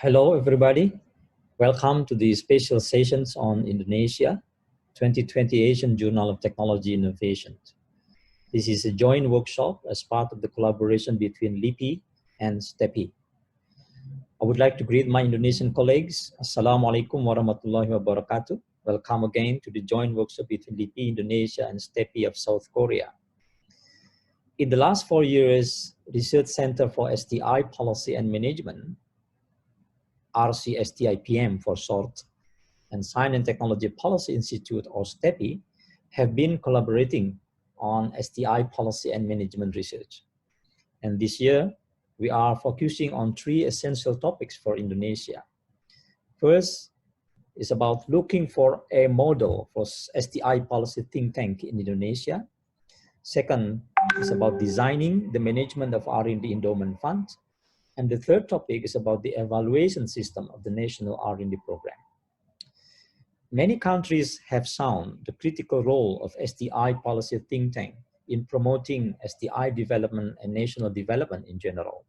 Hello, everybody. Welcome to the special sessions on Indonesia 2020 Asian Journal of Technology Innovation. This is a joint workshop as part of the collaboration between LIPI and STEPI. I would like to greet my Indonesian colleagues. Assalamualaikum warahmatullahi wabarakatuh. Welcome again to the joint workshop between LIPI Indonesia and STEPI of South Korea. In the last 4 years, Research Center for STI Policy and Management, RCSTIPM for short, and Science and Technology Policy Institute, or STEPI, have been collaborating on STI policy and management research. And this year, we are focusing on 3 essential topics for Indonesia. First is about looking for a model for STI policy think tank in Indonesia. Second is about designing the management of R&D Endowment Fund. And the third topic is about the evaluation system of the national R&D program. Many countries have shown the critical role of STI policy think tank in promoting STI development and national development in general.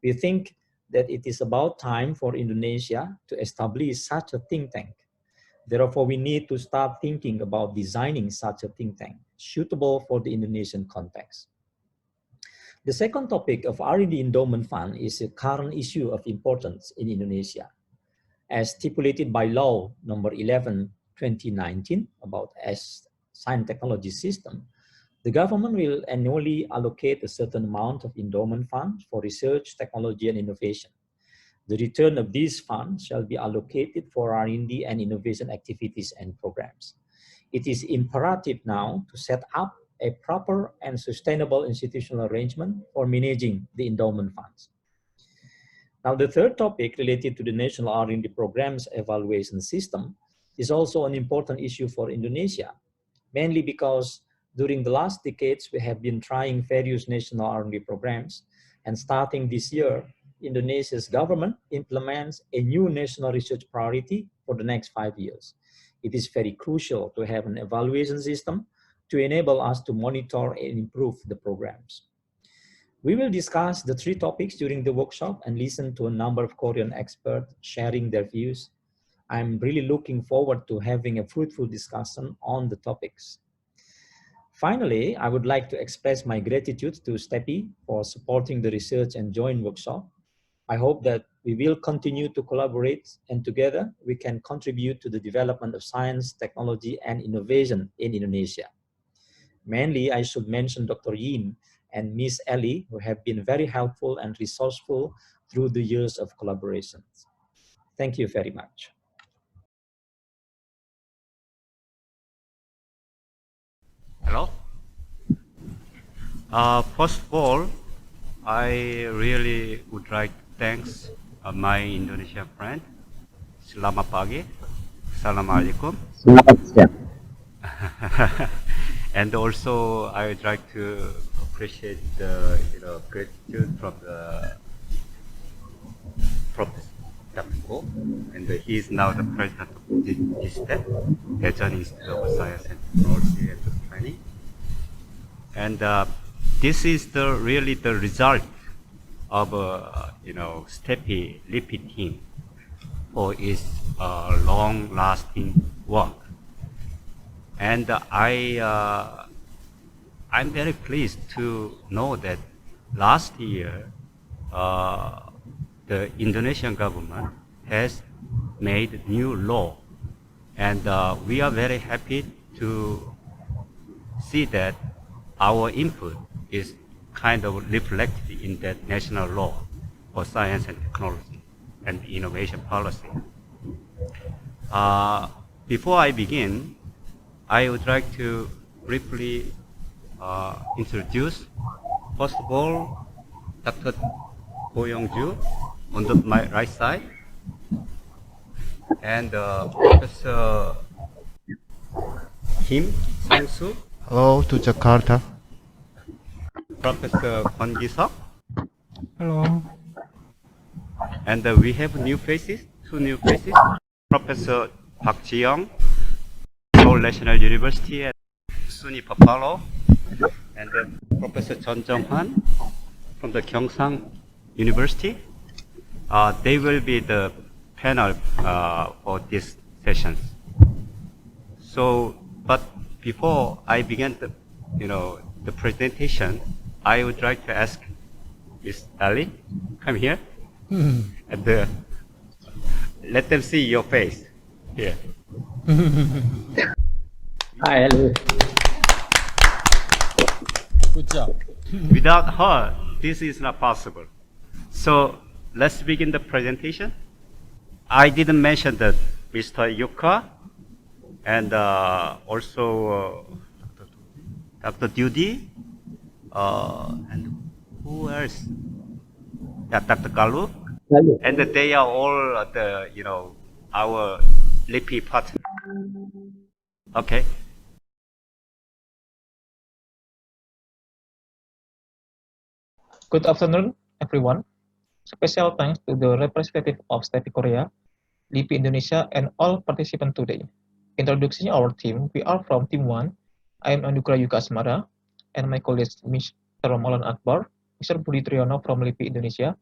We think that it is about time for Indonesia to establish such a think tank. Therefore, we need to start thinking about designing such a think tank suitable for the Indonesian context. The second topic of R&D Endowment Fund is a current issue of importance in Indonesia. As stipulated by Law number 11/2019 about Science Technology System, the government will annually allocate a certain amount of endowment funds for research, technology, and innovation. The return of these funds shall be allocated for R&D and innovation activities and programs. It is imperative now to set up a proper and sustainable institutional arrangement for managing the endowment funds. Now, the third topic related to the national R&D program's evaluation system is also an important issue for Indonesia, mainly because during the last decades, we have been trying various national R&D programs, and starting this year, Indonesia's government implements a new national research priority for the next 5 years. It is very crucial to have an evaluation system to enable us to monitor and improve the programs. We will discuss the 3 topics during the workshop and listen to a number of Korean experts sharing their views. I'm really looking forward to having a fruitful discussion on the topics. Finally, I would like to express my gratitude to STEPI for supporting the research and joint workshop. I hope that we will continue to collaborate, and together we can contribute to the development of science, technology, and innovation in Indonesia. Mainly, I should mention Dr. Yin and Ms. Ellie, who have been very helpful and resourceful through the years of collaboration. Thank you very much. Hello. First of all, I really would like to thank my Indonesian friend. Selamat pagi. Assalamualaikum. Selamat siang. And also, I would like to appreciate the gratitude from the Professor Kwon, and he is now the president of this step, Jeon Institute of Science and Technology and Training. And this is really the result of STEPI LIPI team for its long-lasting work. And I'm very pleased to know that last year the Indonesian government has made new law, and we are very happy to see that our input is kind of reflected in that national law for science and technology and innovation policy. Before I begin, I would like to briefly introduce, first of all, Dr. Young-Joo on my right side, and Professor Seong-soo. Hello to Jakarta. Professor Kwon. Hello. And we have two new faces. Professor Jiyoung, Seoul National University at SUNY Buffalo, and then Professor Jeonghwan from the Gyeongsang University. They will be the panel for this session. So, but before I begin the presentation, I would like to ask Miss Ali, come here, and let them see your face here. Hi, hello. Good job. Without her, this is not possible. So let's begin the presentation. I didn't mention that Mr. Yuka and also Dr. Dudi and who else? Yeah, Dr. Galuh. Hello. And they are all our LIPI partner. Okay. Good afternoon, everyone. Special thanks to the representative of STEPI Korea, LIPI Indonesia, and all participants today. Introducing our team, we are from Team 1. I am Anugrah Yuka Asmara, and my colleagues Mr. Maulana Akbar, Mr. Budi Triyono from LIPI Indonesia,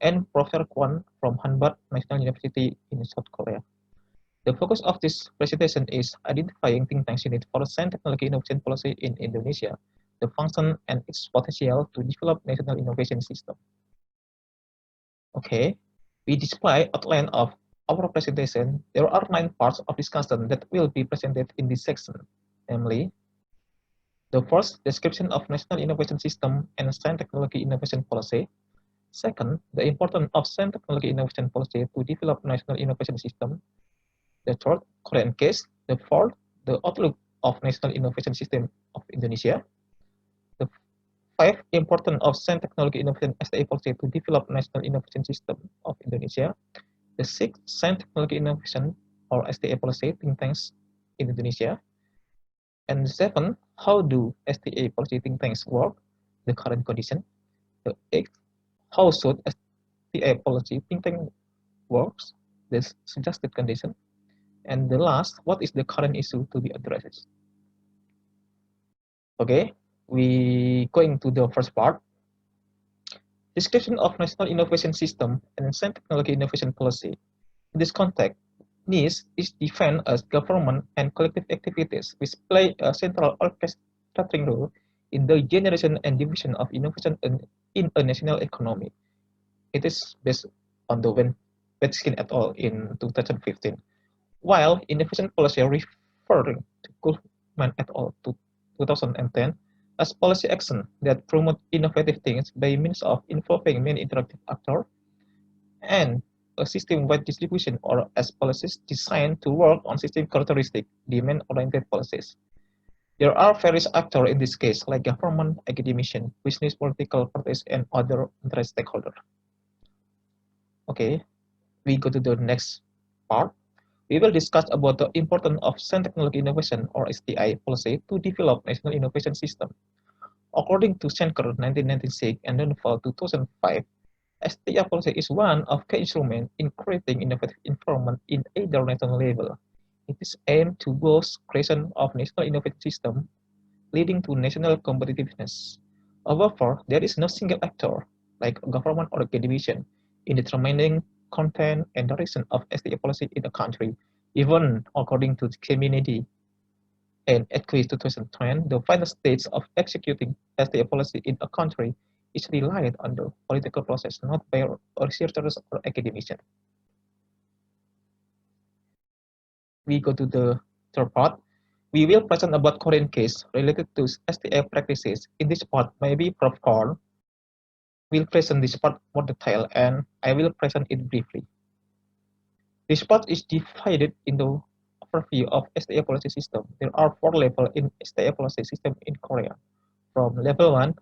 and Professor Kwon from Hanbat National University in South Korea. The focus of this presentation is identifying think tanks unit for science, technology, innovation policy in Indonesia, the function and its potential to develop national innovation system. Okay, we display outline of our presentation. There are 9 parts of discussion that will be presented in this section, namely, the first, description of national innovation system and science technology innovation policy. Second, the importance of science technology innovation policy to develop national innovation system. The third, Korean case. The fourth, the outlook of national innovation system of Indonesia. The five, importance of science technology innovation STI policy to develop national innovation system of Indonesia. The sixth, science technology innovation or STA policy think tanks in Indonesia. And seven, how do STA policy think tanks work, the current condition. The eighth, how should STA policy think tank works, the suggested condition. And the last, what is the current issue to be addressed? Okay, we going to the first part. Description of national innovation system and science technology innovation policy. In this context, NIS is defined as government and collective activities which play a central orchestrating role in the generation and diffusion of innovation in a national economy. It is based on the Wetskin et al. In 2015, while innovation policy referring to Kuhlman et al. 2010 as policy action that promote innovative things by means of involving many interactive actors and a system-wide distribution, or as policies designed to work on system characteristic, demand-oriented policies. There are various actors in this case, like government, academician, business, political parties, and other interest stakeholders. Okay, we go to the next part. We will discuss about the importance of science technology innovation or STI policy to develop national innovation system. According to Schenker 1996 and Denval 2005, STI policy is one of key instruments in creating innovative environment in either national level. It is aimed to boost creation of national innovation system, leading to national competitiveness. However, there is no single actor, like government or academician, in determining content and direction of STI policy in a country. Even according to the community and EDQUIS 2010, the final stage of executing STI policy in a country is relied on the political process, not by researchers or academicians. We go to the third part. We will present about Korean case related to STI practices. In this part, maybe Prof. Kwon will present this part more detail, and I will present it briefly. This part is divided into overview of STI policy system. There are 4 levels in STI policy system in Korea. From level 1,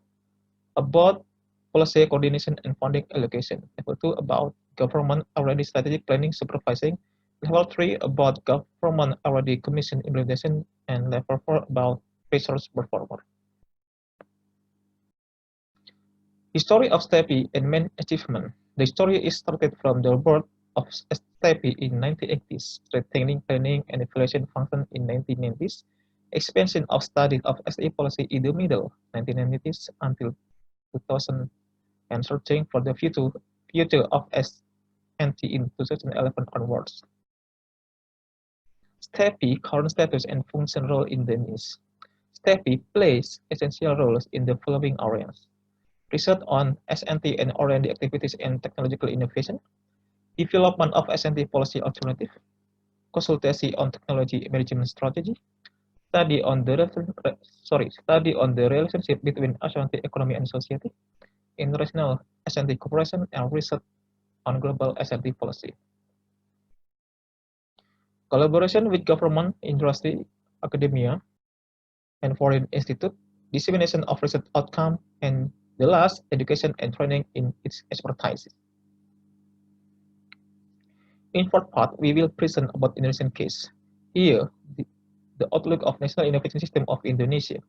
about policy coordination and funding allocation. Level 2, about government R&D strategic planning supervising. Level 3, about government R&D commission implementation. And level 4, about resource performer. History of STEPI and main achievement. The story is started from the birth of STEPI in 1980s, strengthening planning and evaluation function in 1990s, expansion of study of STI policy in the middle 1990s until 2000, and searching for the future of S&T in 2011 onwards. STEPI current status and function role in the NIS. STEPI plays essential roles in the following areas: research on S&T and R&D activities and technological innovation, development of S&T policy alternative, consultancy on technology management strategy, study on the relationship between S&T economy and society, international S&T cooperation, and research on global S&T policy. Collaboration with government, industry, academia, and foreign institute, dissemination of research outcome, and the last, education and training in its expertise. In fourth part, we will present about Indonesian case. Here, the outlook of National Innovation System of Indonesia,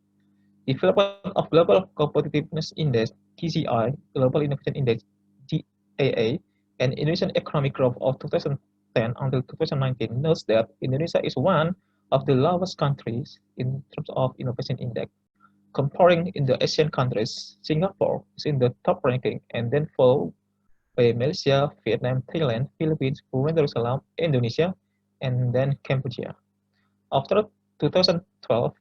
development of Global Competitiveness Index (GCI), Global Innovation Index (GAA), and Indonesian economic growth of 2010 until 2019 notes that Indonesia is one of the lowest countries in terms of innovation index. Comparing in the Asian countries, Singapore is in the top ranking and then followed by Malaysia, Vietnam, Thailand, Philippines, Brunei Darussalam, Indonesia, and then Cambodia. After 2012,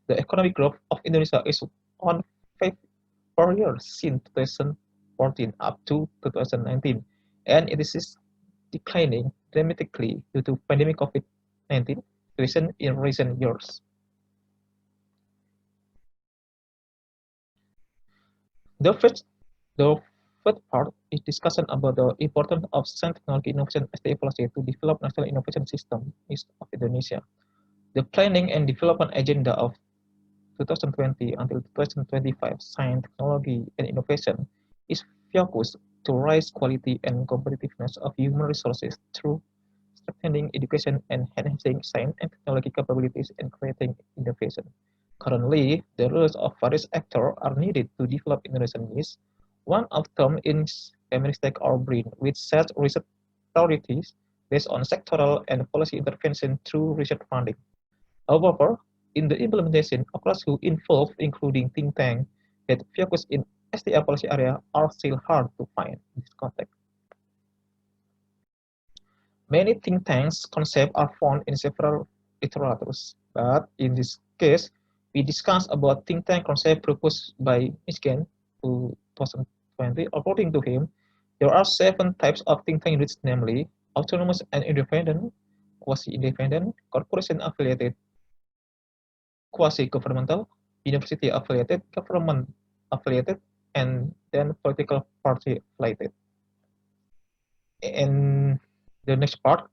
the economic growth of Indonesia is on 5 per year since 2014 up to 2019, and it is declining dramatically due to pandemic COVID-19 situation in recent years. The first part is discussion about the importance of science, technology, innovation, SDA policy to develop national innovation system of Indonesia. The planning and development agenda of 2020 until 2025 science, technology, and innovation is focused to raise quality and competitiveness of human resources through strengthening education and enhancing science and technology capabilities and creating innovation. Currently, the roles of various actors are needed to develop Indonesian needs. One of them is Kemenristek or BRIN, which sets research priorities based on sectoral and policy intervention through research funding. However, in the implementation, actors who involved, including think tanks that focus in SDA policy area, are still hard to find in this context. Many think tanks concepts are found in several literatures, but in this case, we discuss about think tank concept proposed by Michigan 2020. According to him, there are 7 types of think tank units, namely autonomous and independent, quasi-independent, corporation-affiliated, quasi-governmental, university-affiliated, government-affiliated, and then political party-affiliated. And the next part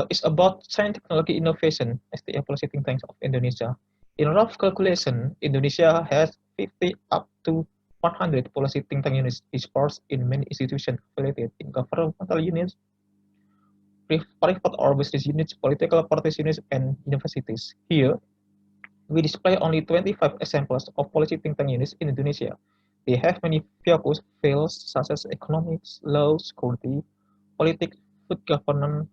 is about science, technology, innovation, SDA policy think tanks of Indonesia. In rough calculation, Indonesia has 50 up to 100 policy think tank units dispersed in many institutions affiliated in governmental units, private or business units, political parties units, and universities. Here, we display only 25 examples of policy think tank units in Indonesia. They have many focus fields such as economics, law, security, politics, food governance,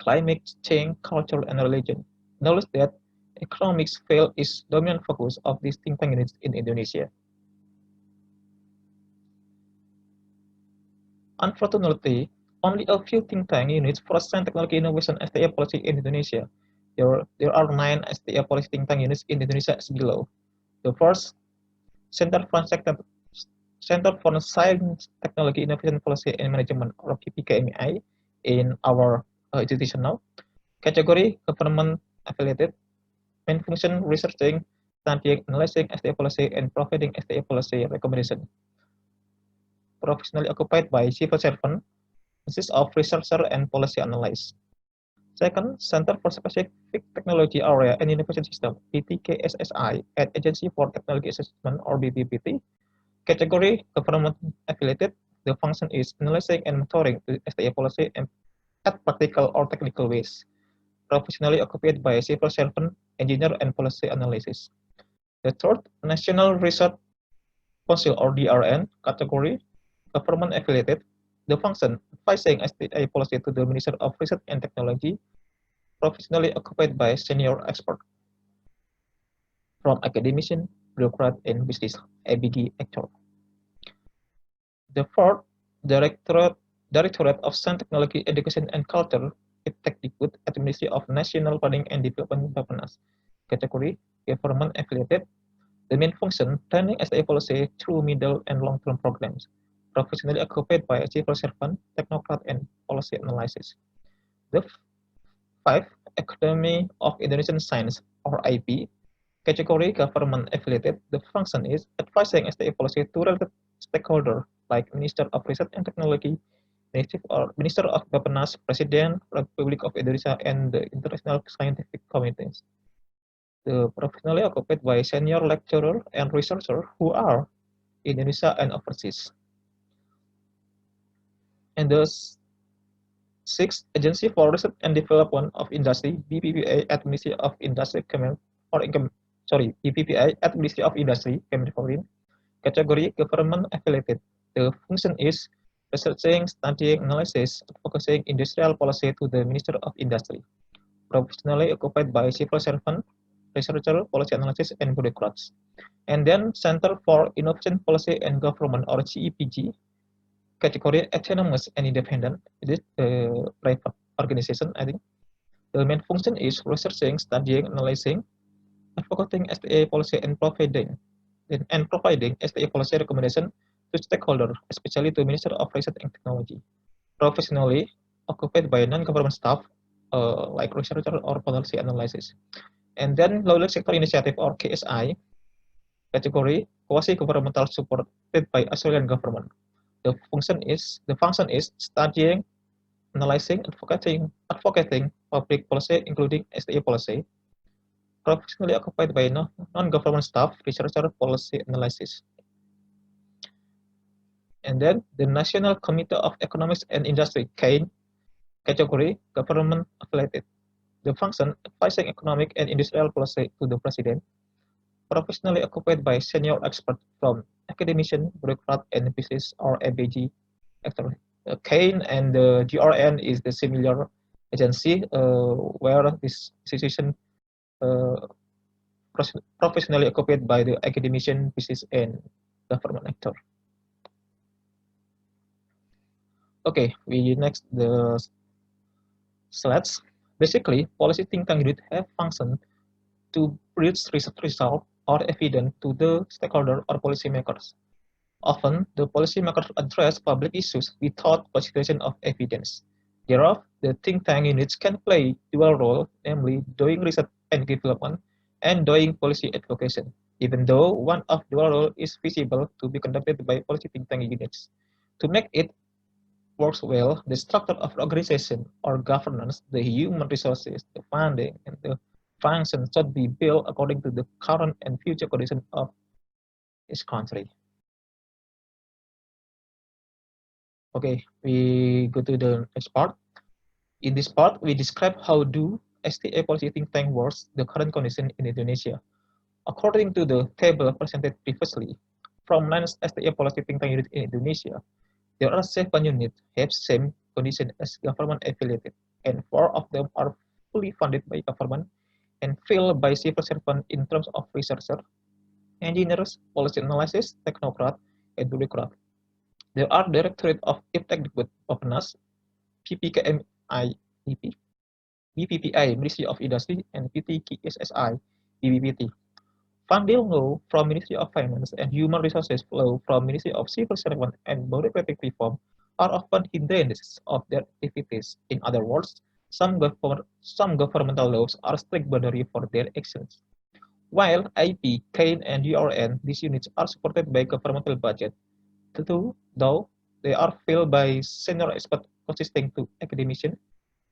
climate change, culture, and religion. Notice that economics field is dominant focus of these think tank units in Indonesia. Unfortunately, only a few think tank units for science, technology, innovation, SDA policy in Indonesia. There are 9 SDA policy think tank units in Indonesia as below. The first, Center for Science, Technology, Innovation, Policy, and Management, or KPKMI, in our institution now. Category, government affiliated. Main function, researching, studying, analyzing SDA policy, and providing SDA policy recommendation. Professionally occupied by civil servant, consists of researcher and policy analyst. Second, Center for Specific Technology Area and Innovation System, BTKSSI, and Agency for Technology Assessment, or BPPT. Category, government affiliated. The function is analyzing and monitoring the SDA policy and at practical or technical ways. Professionally occupied by civil servant, engineer, and policy analysis. The third, National Research Council, or DRN, category, government affiliated. The function, advising SDA policy to the Minister of Research and Technology, professionally occupied by senior expert from academician, bureaucrat, and business ABG actor. The fourth, Directorate Directorate of Science, Technology, Education and Culture, Iptekdikbud, at Ministry of National Planning and Development, Bappenas. Category, government affiliated. The main function, planning SDA policy through middle and long-term programs, professionally occupied by a civil servant, technocrat, and policy analysis. The 5. Academy of Indonesian Science, or IP, category government affiliated. The function is advising SDA policy to related stakeholders like Minister of Research and Technology, Minister of Bappenas, President, Republic of Indonesia, and the international scientific communities. The professionally occupied by senior lecturer and researcher who are in Indonesia and overseas. And the 6. Agency for Research and Development of Industry, BPPA, at Ministry of Industry, BPPA at Ministry of Industry, Kemenforin. Category government affiliated. The function is researching, studying, analysis, focusing industrial policy to the Minister of Industry. Professionally occupied by civil servant, researcher, policy analysis, and bureaucrats. And then Center for Innovation Policy and Government, or CEPG, category autonomous and independent. It is a private organization, I think. The main function is researching, studying, analyzing, advocating SDA policy, and providing SDA policy recommendation to stakeholders, especially to Minister of Research and Technology. Professionally occupied by non-government staff, like researcher or policy analysis. And then Lowland Sector Initiative, or KSI, category quasi-governmental supported by Australian government. The function is studying, analyzing, advocating public policy, including SDA policy. Professionally occupied by non-government staff, researcher, policy analysis. And then the National Committee of Economics and Industry, CAIN, category government affiliated. The function advising economic and industrial policy to the president. Professionally occupied by senior experts from academician, bureaucrat, and business, or ABG actor. CAIN and the GRN is the similar agency where this institution professionally occupied by the academician, business, and government actor. Okay, we next the slides. Basically, policy think tank unit have function to bridge research result or evidence to the stakeholder or policymakers. Often, the policymakers address public issues without consideration of evidence. Therefore, the think tank units can play dual role, namely doing research and development and doing policy advocacy, even though one of dual role is visible to be conducted by policy think tank units. To make it works well, the structure of the organization or governance, the human resources, the funding, and the function should be built according to the current and future condition of each country. Okay, we go to the next part. In this part, we describe how do STA policy think tank works, the current condition in Indonesia. According to the table presented previously, from 9 STA policy think tank units in Indonesia, there are 7 units have same condition as government affiliated, and 4 of them are fully funded by government and filled by civil servants in terms of researcher, engineers, policy analysis, technocrat, and bureaucrat. There are Directorate of Iptekdikbud, Bappenas, PPKMI, BPPI, Ministry of Industry, and PTKSSI, BPPT. Funding law from Ministry of Finance and Human Resources flow from Ministry of Civil Servant and Bureaucratic Reform are often hindrances of their activities. In other words, some governmental laws are strict boundary for their actions. While IP, CAIN, and URN, these units are supported by governmental budget, though they are filled by senior experts consisting to academician,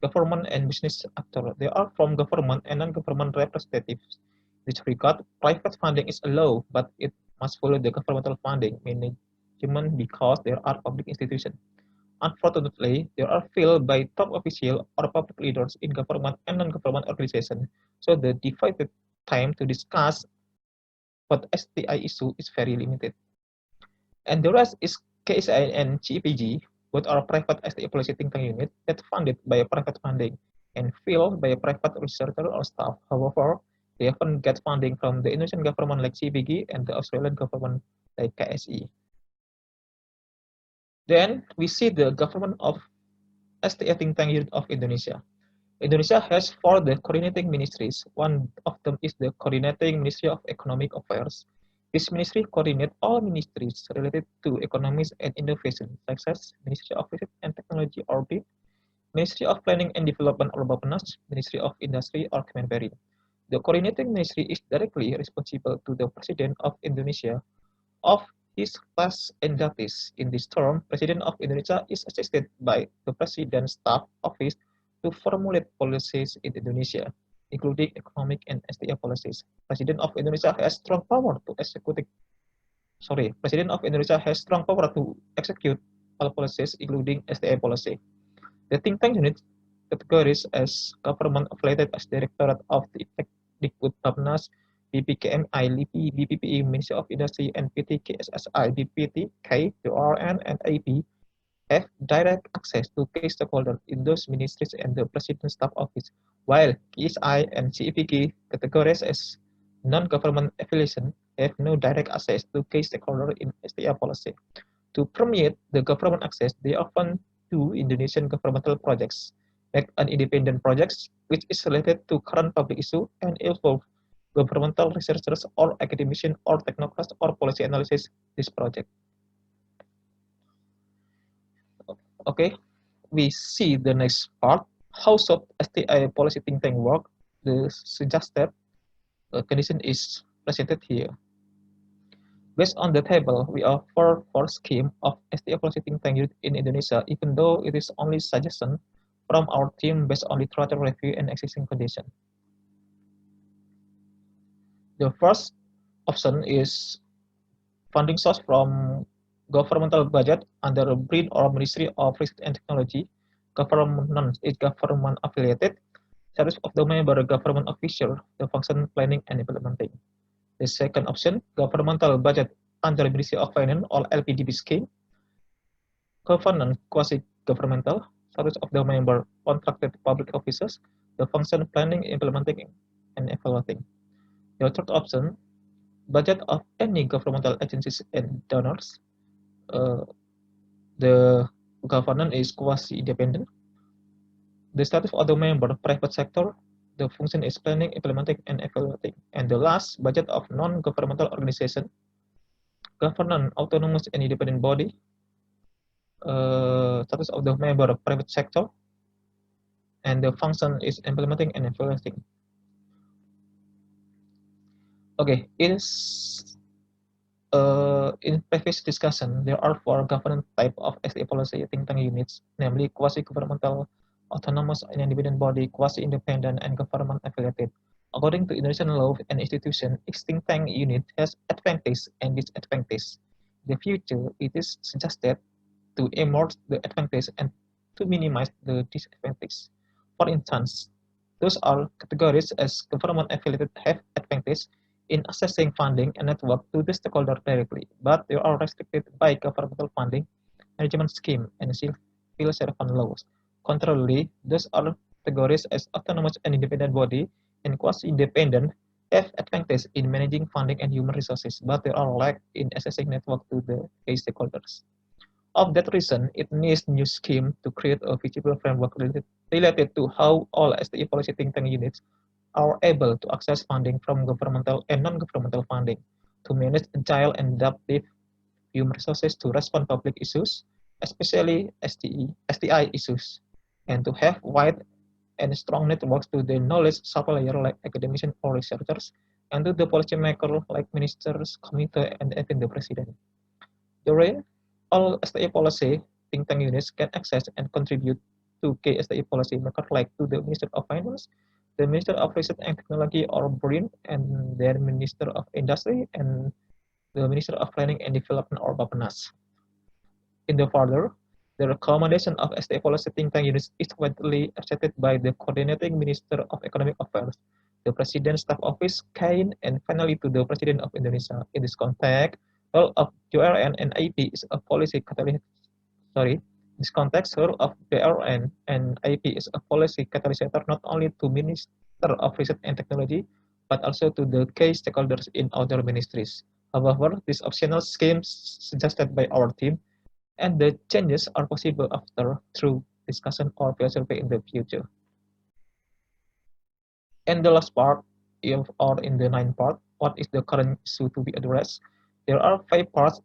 government, and business actors. They are from government and non-government representatives. In this regard, private funding is allowed, but it must follow the governmental funding management because there are public institutions. Unfortunately, they are filled by top officials or public leaders in government and non-government organizations, so the divided time to discuss what STI issue is very limited. And the rest is KSI and CPG, both are private STI policy think tank unit that funded by a private funding and filled by a private researcher or staff. However, they often get funding from the Indonesian government like CPG and the Australian government like KSI. Then we see the government of STA think tank unit of Indonesia. Indonesia has 4 the coordinating ministries. One of them is the coordinating Ministry of Economic Affairs. This ministry coordinates all ministries related to economics and innovation, such as Ministry of Research and Technology or BIT, Ministry of Planning and Development or Bappenas, Ministry of Industry or Kemenperin. The coordinating ministry is directly responsible to the President of Indonesia of his class and duties. In this term, President of Indonesia is assisted by the President's Staff Office to formulate policies in Indonesia, including economic and STA policies. President of Indonesia has strong power to execute. President of Indonesia has strong power to execute all policies, including STA policy. The think tank unit categories as government affiliated as Directorate of the Dikbud Bappenas, BPKMI, LIPI, BPPI, Ministry of Industry, and PT, KSSI, BPT, K, KORN, and AP have direct access to key stakeholders in those ministries and the President's Staff Office, while KSI and CEPK categories as non-government affiliation have no direct access to key stakeholders in STA policy. To permeate the government access, they often do Indonesian governmental projects, like an independent projects which is related to current public issue and involve governmental researchers or academicians or technocrats or policy analysis this project. Okay, we see the next part. How should STI policy think tank work? The suggested condition is presented here. Based on the table, we offer for scheme of STA policy think tank unit in Indonesia, even though it is only suggestion from our team based on literature review and existing condition. The first option is funding source from governmental budget under BRIN or Ministry of Research and Technology. Government is government affiliated. Service of the member government official, the function planning and implementing. The second option, governmental budget under Ministry of Finance or LPDB scheme. Governance quasi-governmental, service of the member contracted public officers, the function planning, implementing, and evaluating. The third option, budget of any governmental agencies and donors. The governance is quasi-independent. The status of the member private sector, the function is planning, implementing, and evaluating. And the last, budget of non-governmental organization, governance, autonomous and independent body, status of the member private sector, and the function is implementing and evaluating. Okay, in previous discussion, there are 4 governance type of STA policy think tank units, namely quasi-governmental, autonomous and independent body, quasi-independent, and government affiliated. According to Indonesian law and institution, each think tank unit has advantage and disadvantage. In the future, it is suggested to emerge the advantage and to minimize the disadvantage. For instance, those are categories as government affiliated have advantage in accessing funding and network to the stakeholder directly, but they are restricted by governmental funding, management scheme, and civil servant laws. Contrarily, those are categories as autonomous and independent body and quasi-independent have advantage in managing funding and human resources, but they are lack in accessing network to the key stakeholders. Of that reason, it needs new scheme to create a visible framework related to how all STI policy think tank units are able to access funding from governmental and non-governmental funding, to manage agile and adaptive human resources to respond public issues, especially STI issues, and to have wide and strong networks to the knowledge supplier like academicians or researchers, and to the policymaker like ministers, committee, and even the president. Therein, all STI policy think tank units can access and contribute to key STI policy maker like to the Minister of Finance, the Minister of Research and Technology or BRIN, and their Minister of Industry, and the Minister of Planning and Development or Bappenas. In the further, the recommendation of STA policy think tank units is widely accepted by the coordinating Minister of Economic Affairs, the President's Staff Office, KAIN, and finally to the President of Indonesia. In this context, role of JRN and IP is a policy catalyst. This context, role of JRN and IP is a policy catalyst not only to Minister of Research and Technology, but also to the key stakeholders in other ministries. However, these optional schemes suggested by our team and the changes are possible after through discussion or peer survey in the future. And the last part, or in the ninth part, what is the current issue to be addressed? There are 5 parts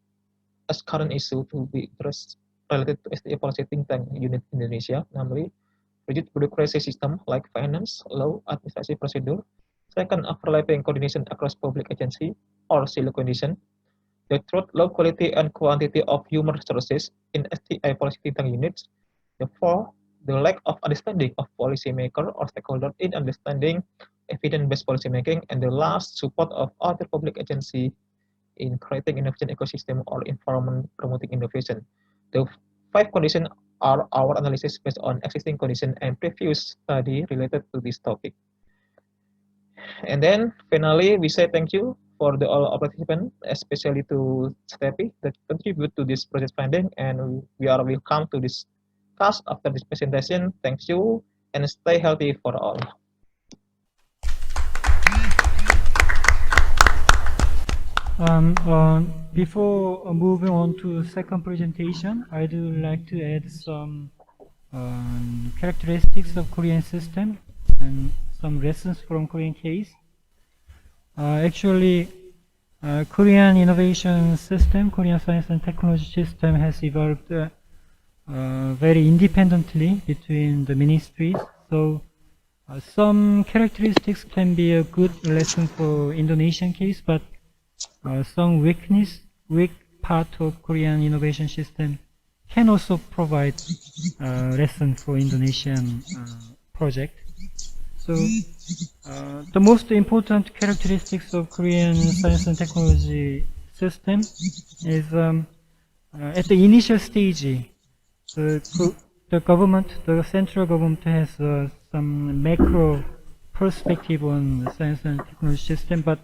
as current issue to be addressed related to SDA policy think tank unit Indonesia, namely rigid bureaucracy system like finance, law, administrative procedure. Second, overlapping coordination across public agency or silo condition. The third, low quality and quantity of human resources in STI policy think tank units. The fourth, the lack of understanding of policymaker or stakeholder in understanding evidence-based policymaking. And the last, support of other public agency in creating innovation ecosystem or environment promoting innovation. The 5 conditions are our analysis based on existing condition and previous study related to this topic. And then finally, we say thank you for the all participants, especially to Stepi that contribute to this project finding, and we are welcome to discuss after this presentation. Thank you and stay healthy for all. Before moving on to second presentation, I do like to add some characteristics of Korean system and some lessons from Korean case. Actually, Korean innovation system, Korean science and technology system has evolved very independently between the ministries. So some characteristics can be a good lesson for Indonesian case, but some weak part of Korean innovation system can also provide lesson for Indonesian project. So the most important characteristics of Korean science and technology system is at the initial stage, the government, the central government has some macro perspective on science and technology system, but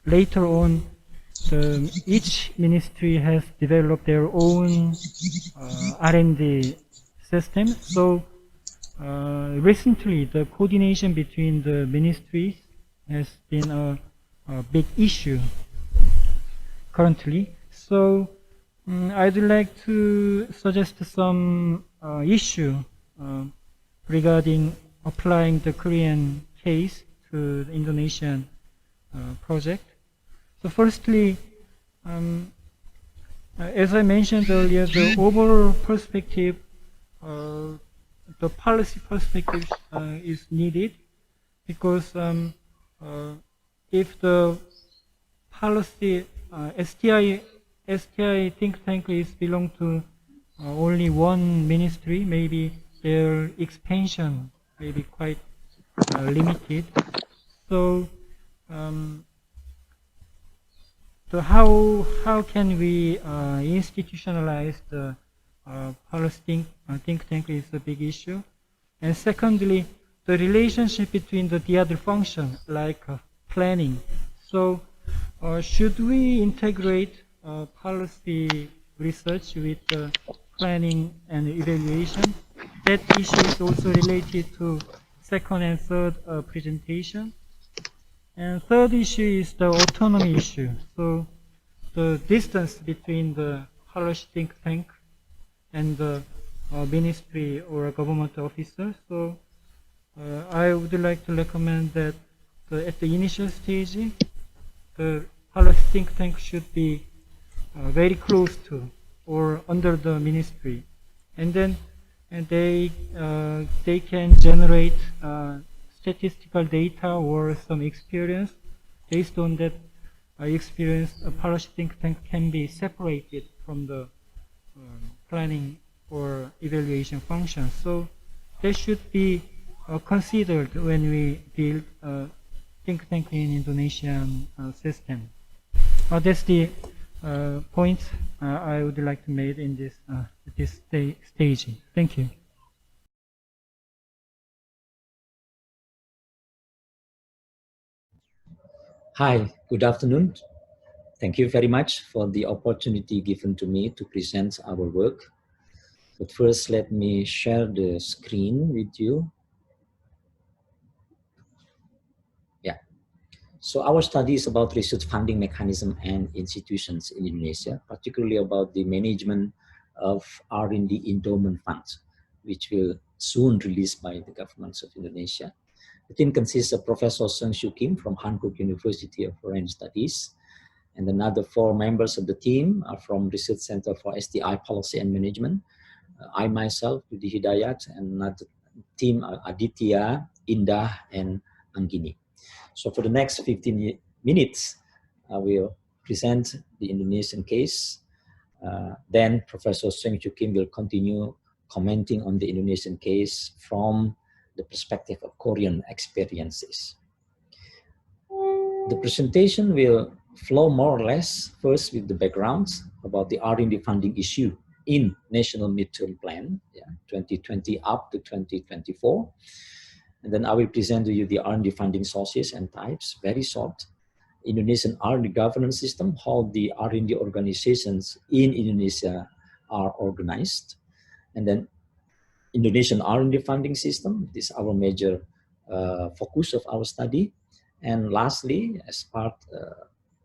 later on, each ministry has developed their own R&D system. So recently, the coordination between the ministries has been a big issue currently. So I'd like to suggest some issue regarding applying the Korean case to the Indonesian project. So firstly, as I mentioned earlier, the overall perspective, the policy perspective is needed, because if the policy STI think tank is belong to only one ministry, maybe their expansion may be quite limited. So how can we institutionalize the policy think tank is a big issue. And secondly, the relationship between the other function like planning. So should we integrate policy research with planning and evaluation? That issue is also related to second and third presentation. And third issue is the autonomy issue. So the distance between the policy think tank and the ministry or a government officer. So I would like to recommend that at the initial stage, the policy think tank should be very close to or under the ministry, and then they can generate statistical data or some experience. Based on that experience, a policy think tank can be separated from the planning or evaluation function. So they should be considered when we build a think tank in Indonesian system. That's the point I would like to make in this stage. Thank you. Hi, good afternoon. Thank you very much for the opportunity given to me to present our work. But first, let me share the screen with you. Yeah. So our study is about research funding mechanism and institutions in Indonesia, particularly about the management of R&D Endowment Fund, which will soon released by the governments of Indonesia. The team consists of Professor Seong-soo from Hankook University of Foreign Studies, and another 4 members of the team are from Research Center for STI Policy and Management. I myself, Dudi Hidayat, and another team Aditya, Indah, and Anggini. So for the next 15 minutes, I will present the Indonesian case. Then Professor Seong-soo will continue commenting on the Indonesian case from the perspective of Korean experiences. The presentation will flow more or less first with the background about the R&D funding issue in National Midterm Plan, 2020 up to 2024. And then I will present to you the R&D funding sources and types, very short. Indonesian R&D governance system, how the R&D organizations in Indonesia are organized. And then Indonesian R&D funding system, this is our major focus of our study. And lastly, as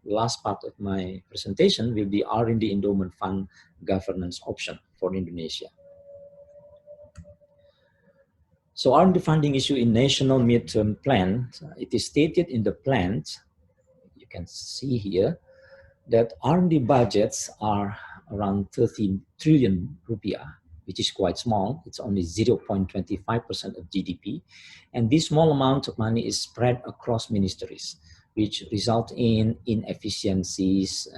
last part of my presentation will be R&D Endowment Fund governance option for Indonesia. So R&D funding issue in National Midterm Plan, it is stated in the plan, you can see here, that R&D budgets are around 13 trillion rupiah, which is quite small. It's only 0.25% of GDP. And this small amount of money is spread across ministries, which result in inefficiencies,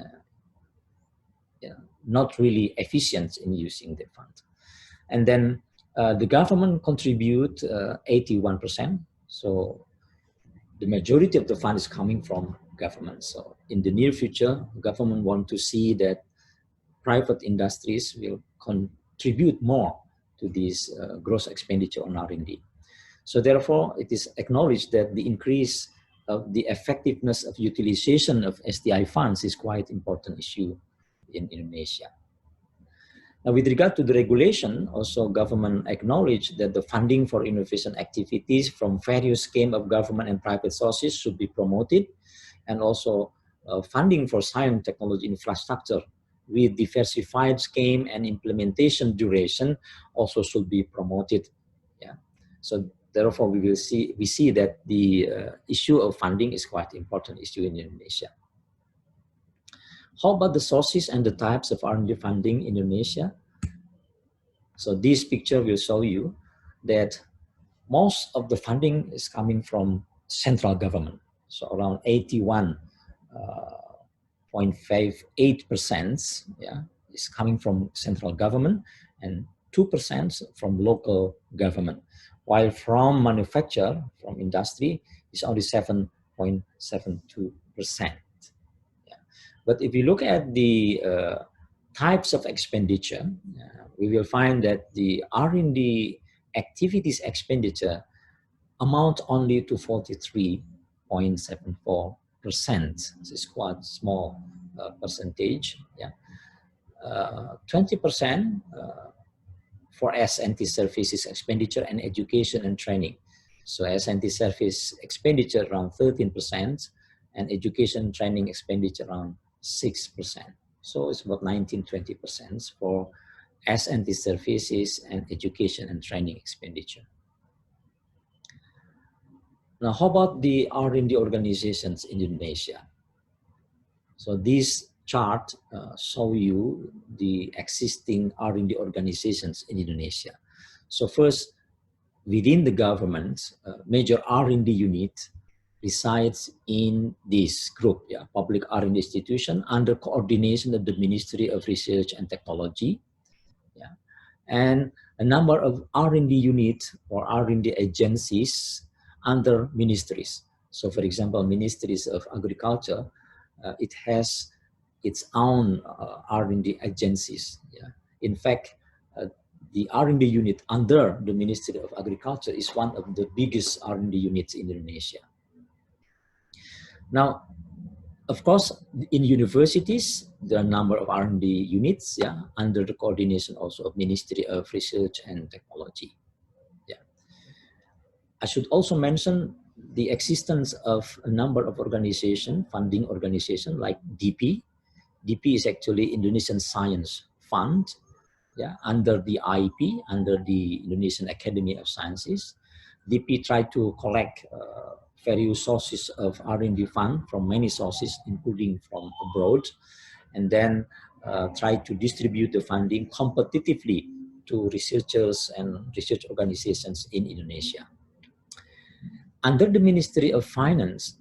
not really efficient in using the fund. And then the government contribute 81%. So the majority of the fund is coming from government. So in the near future, government want to see that private industries will contribute more to this gross expenditure on R&D. So therefore, it is acknowledged that the increase of the effectiveness of utilization of STI funds is quite important issue in Indonesia. Now, with regard to the regulation, also government acknowledged that the funding for innovation activities from various schemes of government and private sources should be promoted, and also funding for science technology infrastructure with diversified scheme and implementation duration also should be promoted. Yeah. So therefore, we see that the issue of funding is quite important issue in Indonesia. How about the sources and the types of R&D funding in Indonesia? So this picture will show you that most of the funding is coming from central government. So around 81.58% is coming from central government, and 2% from local government. While from manufacture, from industry, is only 7.72%. But if you look at the types of expenditure, we will find that the R&D activities expenditure amount only to 43.74%. This is quite small percentage. 20% for S&T services expenditure and education and training. So S&T service expenditure around 13%, and education and training expenditure around 6%. So it's about 19-20% for S&T services and education and training expenditure. Now, how about the R&D organizations in Indonesia? So this chart show you the existing R&D organizations in Indonesia. So first, within the government, major R&D unit resides in this group, public R&D institution under coordination of the Ministry of Research and Technology, and a number of R&D units or R&D agencies under ministries. So for example, Ministries of Agriculture, it has its own R&D agencies. In fact, the R&D unit under the Ministry of Agriculture is one of the biggest R&D units in Indonesia. Now, of course, in universities, there are a number of R&D units, under the coordination also of Ministry of Research and Technology. I should also mention the existence of a number of organizations, funding organizations like DP. DP is actually Indonesian Science Fund, yeah, under the IEP, under the Indonesian Academy of Sciences. DP tried to collect various sources of R&D fund from many sources, including from abroad, and then try to distribute the funding competitively to researchers and research organizations in Indonesia. Under the Ministry of Finance,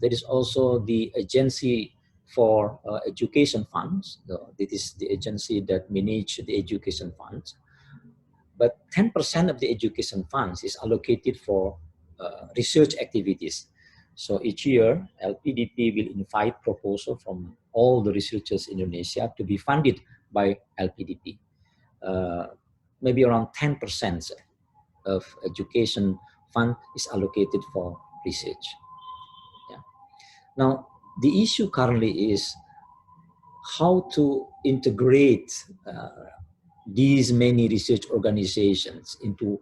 there is also the Agency for Education Funds. This is the agency that manages the education funds. But 10% of the education funds is allocated for research activities. So each year, LPDP will invite proposal from all the researchers in Indonesia to be funded by LPDP. Maybe around 10% of education fund is allocated for research. Yeah. Now, the issue currently is how to integrate these many research organizations into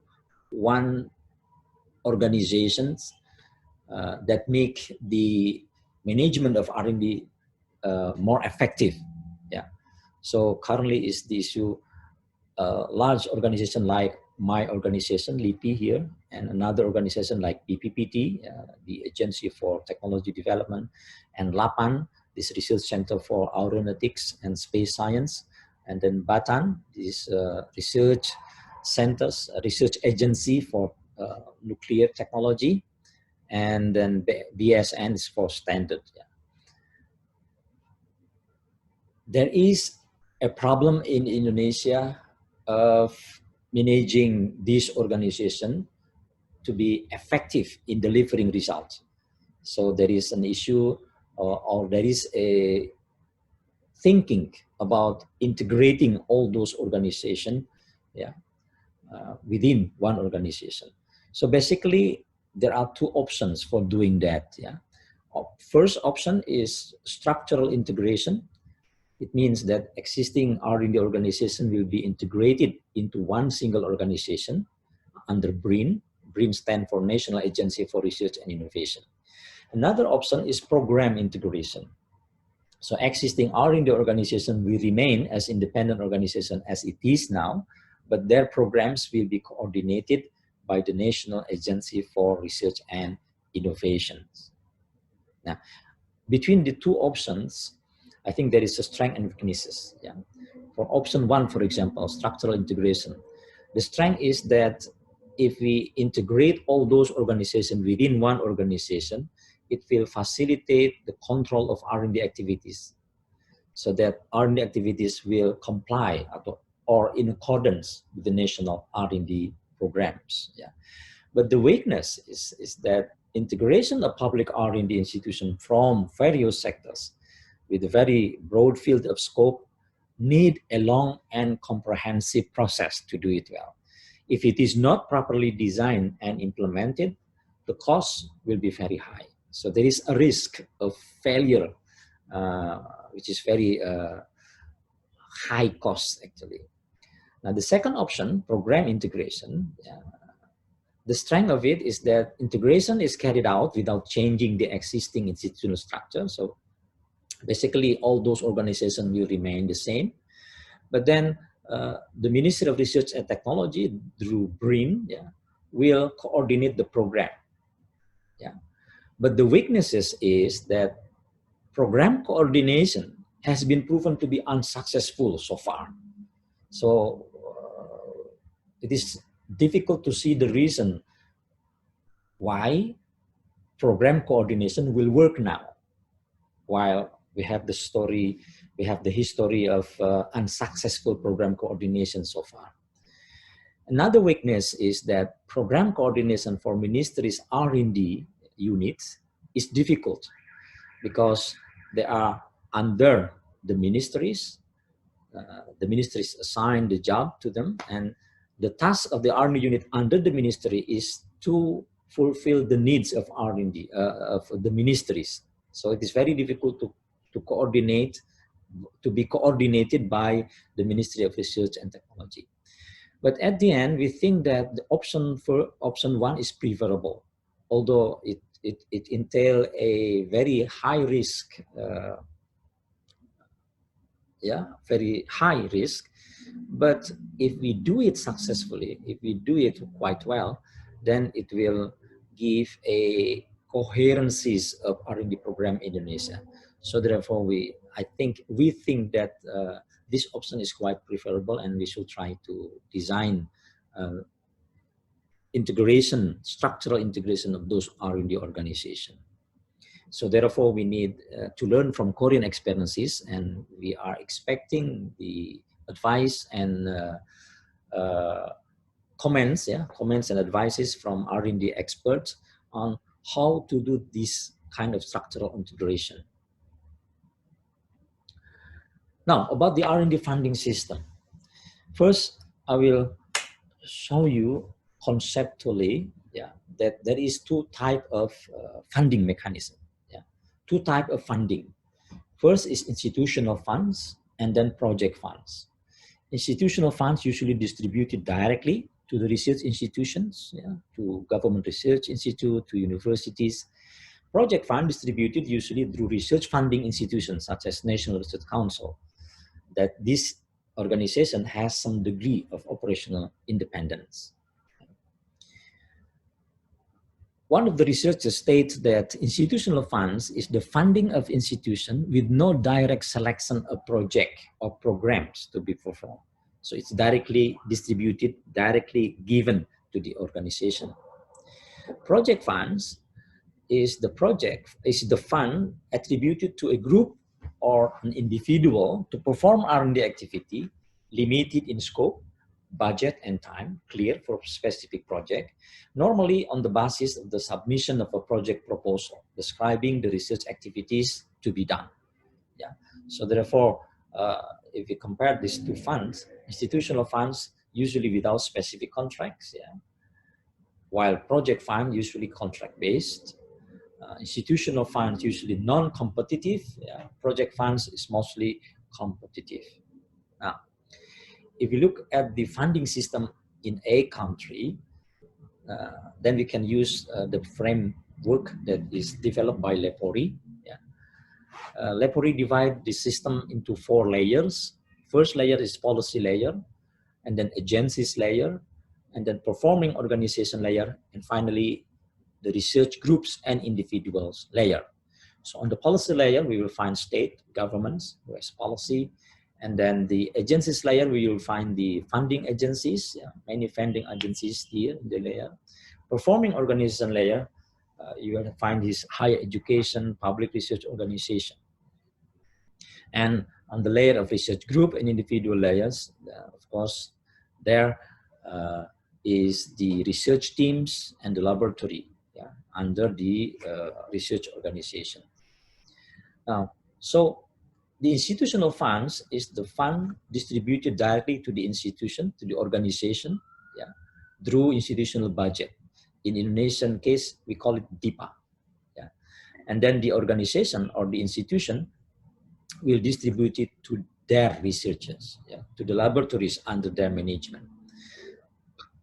one organizations that make the management of R&D more effective. Yeah. So currently is the issue, large organization like my organization, LIPI here, and another organization like BPPT, the Agency for Technology Development, and LAPAN, this Research Center for Aeronautics and Space Science, and then BATAN, this research centers, research agency for nuclear technology, and then BSN is for standard. Yeah. There is a problem in Indonesia of managing this organization to be effective in delivering results. So there is an issue or there is a thinking about integrating all those organizations, yeah, within one organization. So basically, there are two options for doing that. Yeah. First option is structural integration. It means that existing R&D organization will be integrated into one single organization under BRIN. BRIN stands for National Agency for Research and Innovation. Another option is program integration. So existing R&D organization will remain as independent organization as it is now, but their programs will be coordinated by the National Agency for Research and Innovation. Now, between the two options, I think there is a strength and weaknesses. Yeah. For option one, for example, structural integration, the strength is that if we integrate all those organizations within one organization, it will facilitate the control of R&D activities, so that R&D activities will comply or in accordance with the national R&D programs. Yeah. But the weakness is that integration of public R&D institutions from various sectors with a very broad field of scope need a long and comprehensive process to do it well. If it is not properly designed and implemented, the cost will be very high. So there is a risk of failure, which is very high cost actually. Now the second option, program integration, the strength of it is that integration is carried out without changing the existing institutional structure. So basically all those organizations will remain the same. But then the Ministry of Research and Technology, through BRIN, will coordinate the program. Yeah. But the weaknesses is that program coordination has been proven to be unsuccessful so far. So it is difficult to see the reason why program coordination will work now, while we have the story, we have the history of unsuccessful program coordination so far. Another weakness is that program coordination for ministries' R&D units is difficult because they are under the ministries. The ministries assign the job to them, and the task of the R&D unit under the ministry is to fulfill the needs of R&D, of the ministries. So it is very difficult to coordinate, to be coordinated by the Ministry of Research and Technology. But at the end, we think that the option one is preferable, although it entails a very high risk, very high risk. But if we do it successfully, if we do it quite well, then it will give a coherencies of R&D program in Indonesia. So therefore, we think that this option is quite preferable, and we should try to design structural integration of those R&D organizations. So therefore, we need to learn from Korean experiences, and we are expecting the advice and comments and advices from R&D experts on how to do this kind of structural integration. Now, about the R&D funding system. First, I will show you conceptually that there is two types of funding mechanism. Two types of funding. First is institutional funds and then project funds. Institutional funds usually distributed directly to the research institutions, to government research institute, to universities. Project fund distributed usually through research funding institutions such as National Research Council, that this organization has some degree of operational independence. One of the researchers states that institutional funds is the funding of institution with no direct selection of project or programs to be performed. So it's directly distributed, directly given to the organization. Project funds is the fund attributed to a group or an individual to perform R&D activity, limited in scope, budget and time, clear for specific project, normally on the basis of the submission of a project proposal describing the research activities to be done. So therefore, if you compare these two funds, institutional funds usually without specific contracts, while project fund usually contract-based, institutional funds usually non-competitive, project funds is mostly competitive. Now, if you look at the funding system in a country, then we can use the framework that is developed by Lepori. Lepori divide the system into 4 layers. First layer is policy layer, and then agencies layer, and then performing organization layer, and finally the research groups and individuals layer. So on the policy layer, we will find state governments who has policy, and then the agencies layer, we will find the funding agencies, many funding agencies here in the layer. Performing organization layer, you will find this higher education, public research organization. And on the layer of research group and individual layers, of course, there is the research teams and the laboratory under the research organization. Now, so the institutional funds is the fund distributed directly to the institution, to the organization, through institutional budget. In Indonesian case, we call it DIPA. And then the organization or the institution will distribute it to their researchers, to the laboratories under their management.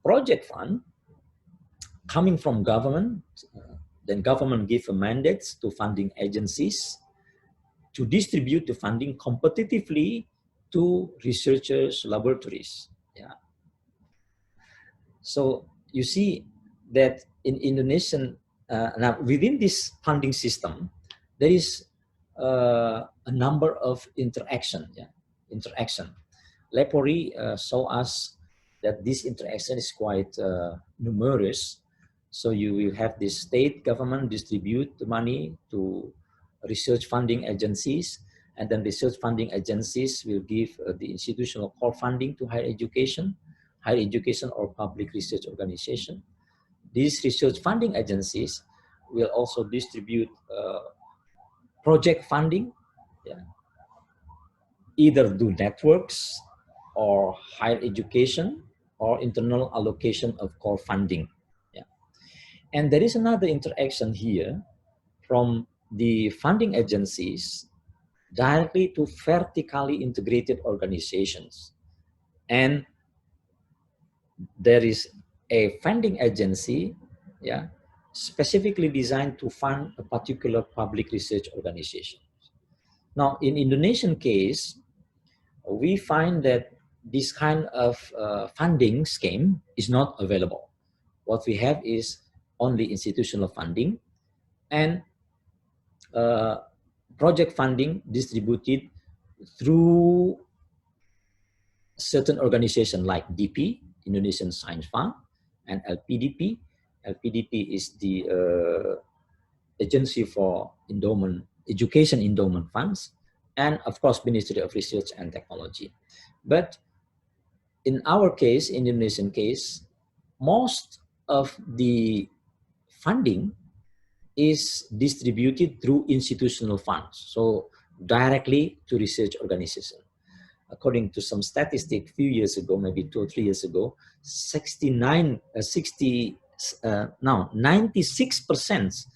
Project fund, coming from government, then government give mandates to funding agencies to distribute the funding competitively to researchers, laboratories. So you see that in Indonesian, now within this funding system, there is a number of interaction. Lepori show us that this interaction is quite numerous. So you will have the state government distribute the money to research funding agencies, and then research funding agencies will give the institutional core funding to higher education or public research organization. These research funding agencies will also distribute project funding, either do networks or higher education or internal allocation of core funding. And there is another interaction here from the funding agencies directly to vertically integrated organizations. And there is a funding agency, specifically designed to fund a particular public research organization. Now, in Indonesian case, we find that this kind of funding scheme is not available. What we have is only institutional funding and project funding distributed through certain organizations like DP, Indonesian Science Fund, and LPDP. LPDP is the agency for endowment, education endowment funds, and of course, Ministry of Research and Technology. But in our case, in the Indonesian case, most of the funding is distributed through institutional funds, so directly to research organizations. According to some statistic a few years ago, maybe 2 or 3 years ago, 96%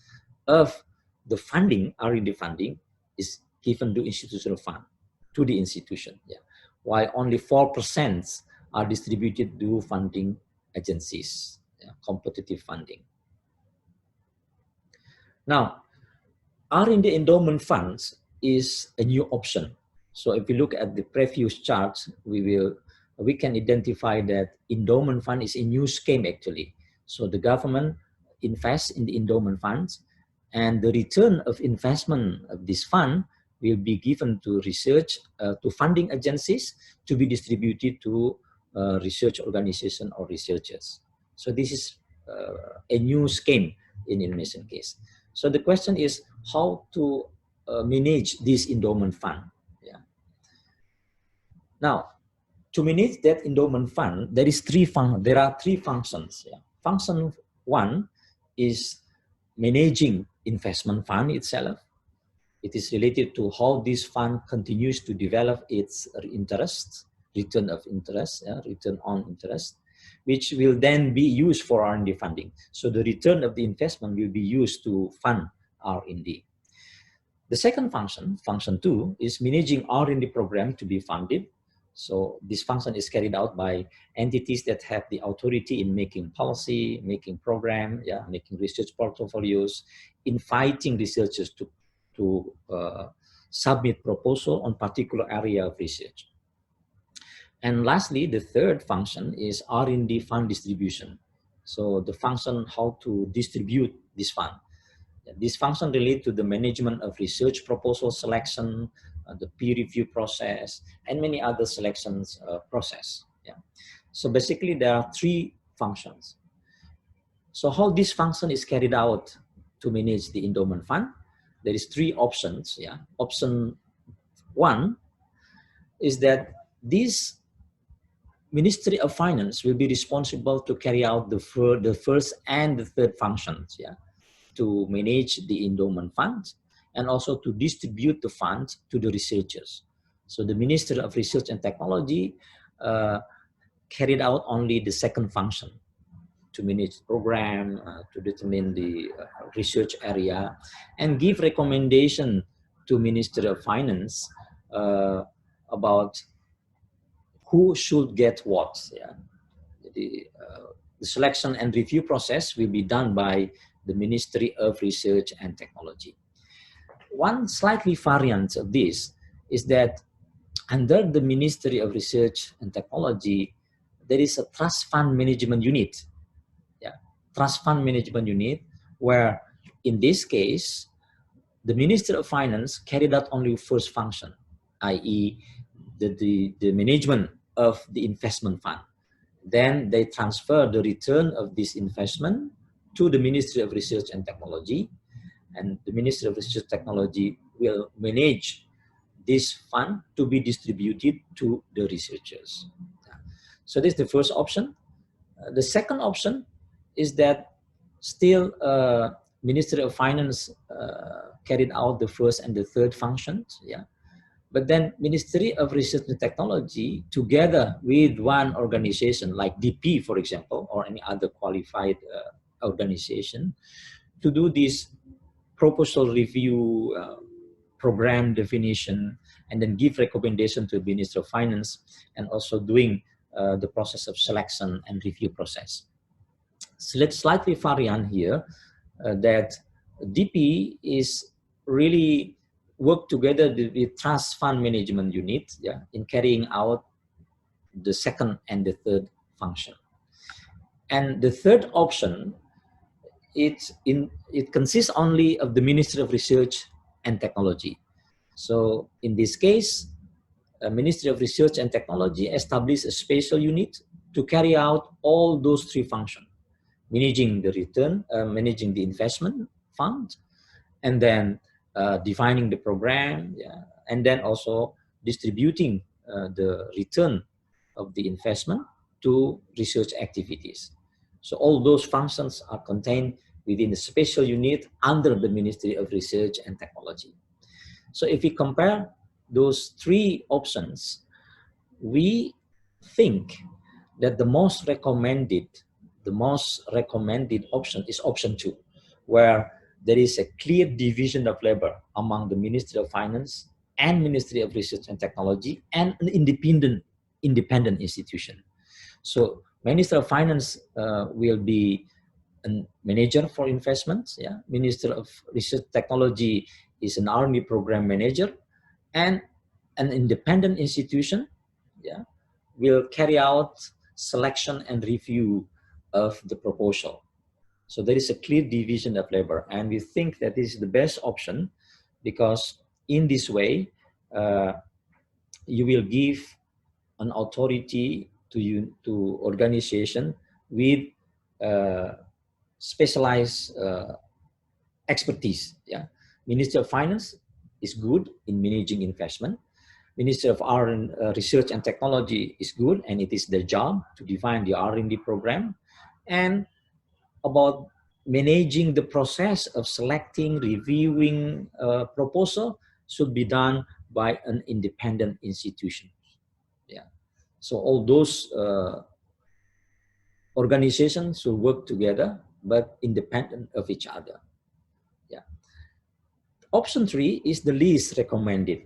of the funding, R&D funding, is given to institutional fund, to the institution, yeah. While only 4% are distributed to funding agencies, yeah, competitive funding. Now, R&D endowment funds is a new option. So if we look at the previous charts, we can identify that endowment fund is a new scheme actually. So the government invests in the endowment funds, and the return of investment of this fund will be given to research, to funding agencies to be distributed to research organization or researchers. So this is a new scheme in the Indonesian case. So the question is how to manage this endowment fund. Yeah. Now, to manage that endowment fund, there are three functions. Yeah. Function one is managing investment fund itself. It is related to how this fund continues to develop its interest, return of interest, yeah, return on interest, which will then be used for R&D funding. So the return of the investment will be used to fund R&D. The second function, function two, is managing R&D program to be funded. So this function is carried out by entities that have the authority in making policy, making program, yeah, making research portfolios, inviting researchers to submit proposal on particular area of research. And lastly, the third function is R&D fund distribution. So the function how to distribute this fund. This function relates to the management of research proposal selection, the peer review process, and many other selections process. Yeah. So basically there are three functions. So how this function is carried out to manage the endowment fund? There is three options. Yeah. Option one is that this Ministry of Finance will be responsible to carry out the first and the third functions, yeah, to manage the endowment funds and also to distribute the funds to the researchers. So the Ministry of Research and Technology carried out only the second function, to manage the program, to determine the research area, and give recommendation to Ministry of Finance about who should get what. Yeah. The selection and review process will be done by the Ministry of Research and Technology. One slightly variant of this is that under the Ministry of Research and Technology, there is a trust fund management unit. Yeah, trust fund management unit, where in this case, the Ministry of Finance carried out only first function, i.e. the management of the investment fund. Then they transfer the return of this investment to the Ministry of Research and Technology, and the Ministry of Research and Technology will manage this fund to be distributed to the researchers. So this is the first option. The second option is that still Ministry of Finance carried out the first and the third functions, yeah. But then Ministry of Research and Technology, together with one organization like DP, for example, or any other qualified organization, to do this proposal review, program definition, and then give recommendation to the Ministry of Finance, and also doing the process of selection and review process. So let's slightly variant here that DP is really work together with Trust Fund Management Unit, yeah, in carrying out the second and the third function. And the third option, it consists only of the Ministry of Research and Technology. So in this case, Ministry of Research and Technology established a special unit to carry out all those three functions: managing the return, managing the investment fund, and then defining the program, yeah, and then also distributing the return of the investment to research activities. So all those functions are contained within a special unit under the Ministry of Research and Technology. So if we compare those three options, we think that the most recommended option is option 2, where there is a clear division of labor among the Ministry of Finance and Ministry of Research and Technology and an independent institution. So Minister of Finance will be a manager for investments. Yeah, Minister of Research Technology is an R&D program manager, and an independent institution, yeah, will carry out selection and review of the proposal. So there is a clear division of labor, and we think that this is the best option, because in this way you will give an authority to organization with specialized expertise. Yeah, Ministry of Finance is good in managing investment. Ministry of Research and Technology is good, and it is their job to define the R&D program. And about managing the process of selecting, reviewing a proposal should be done by an independent institution. Yeah. So all those organizations should work together, but independent of each other. Yeah. Option 3 is the least recommended,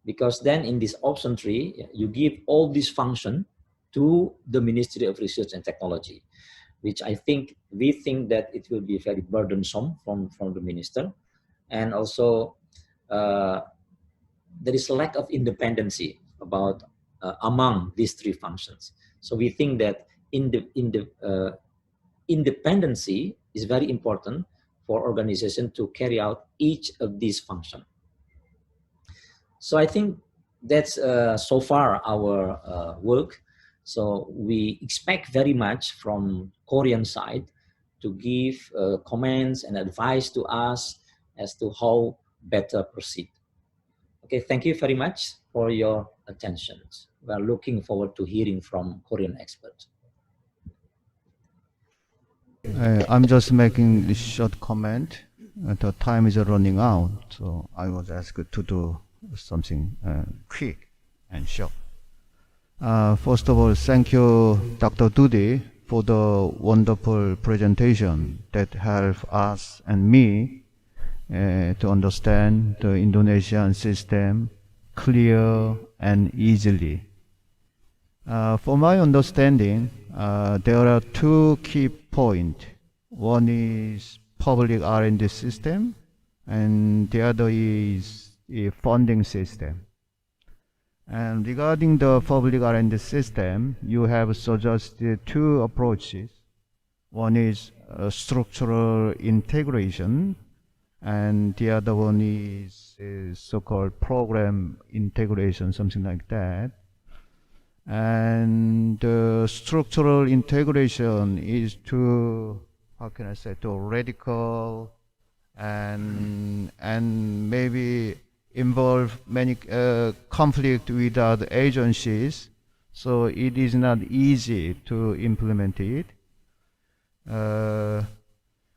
because then in this option 3, you give all this function to the Ministry of Research and Technology, which we think that it will be very burdensome from the minister. And also there is a lack of independency about among these three functions. So we think that independency is very important for organization to carry out each of these functions. So I think that's so far our work. So we expect very much from Korean side to give comments and advice to us as to how better proceed. Okay, thank you very much for your attention. We are looking forward to hearing from Korean experts. I'm just making this short comment. The time is running out, so I was asked to do something quick and short. First of all, thank you, Dr. Dudi, for the wonderful presentation that helped us and me to understand the Indonesian system clear and easily. For my understanding, there are two key points. One is public R&D system, and the other is a funding system. And regarding the public R&D system, you have suggested two approaches. One is structural integration, and the other one is so-called program integration, something like that. And the structural integration is too, how can I say, too radical and maybe involve many conflict with other agencies, so it is not easy to implement it.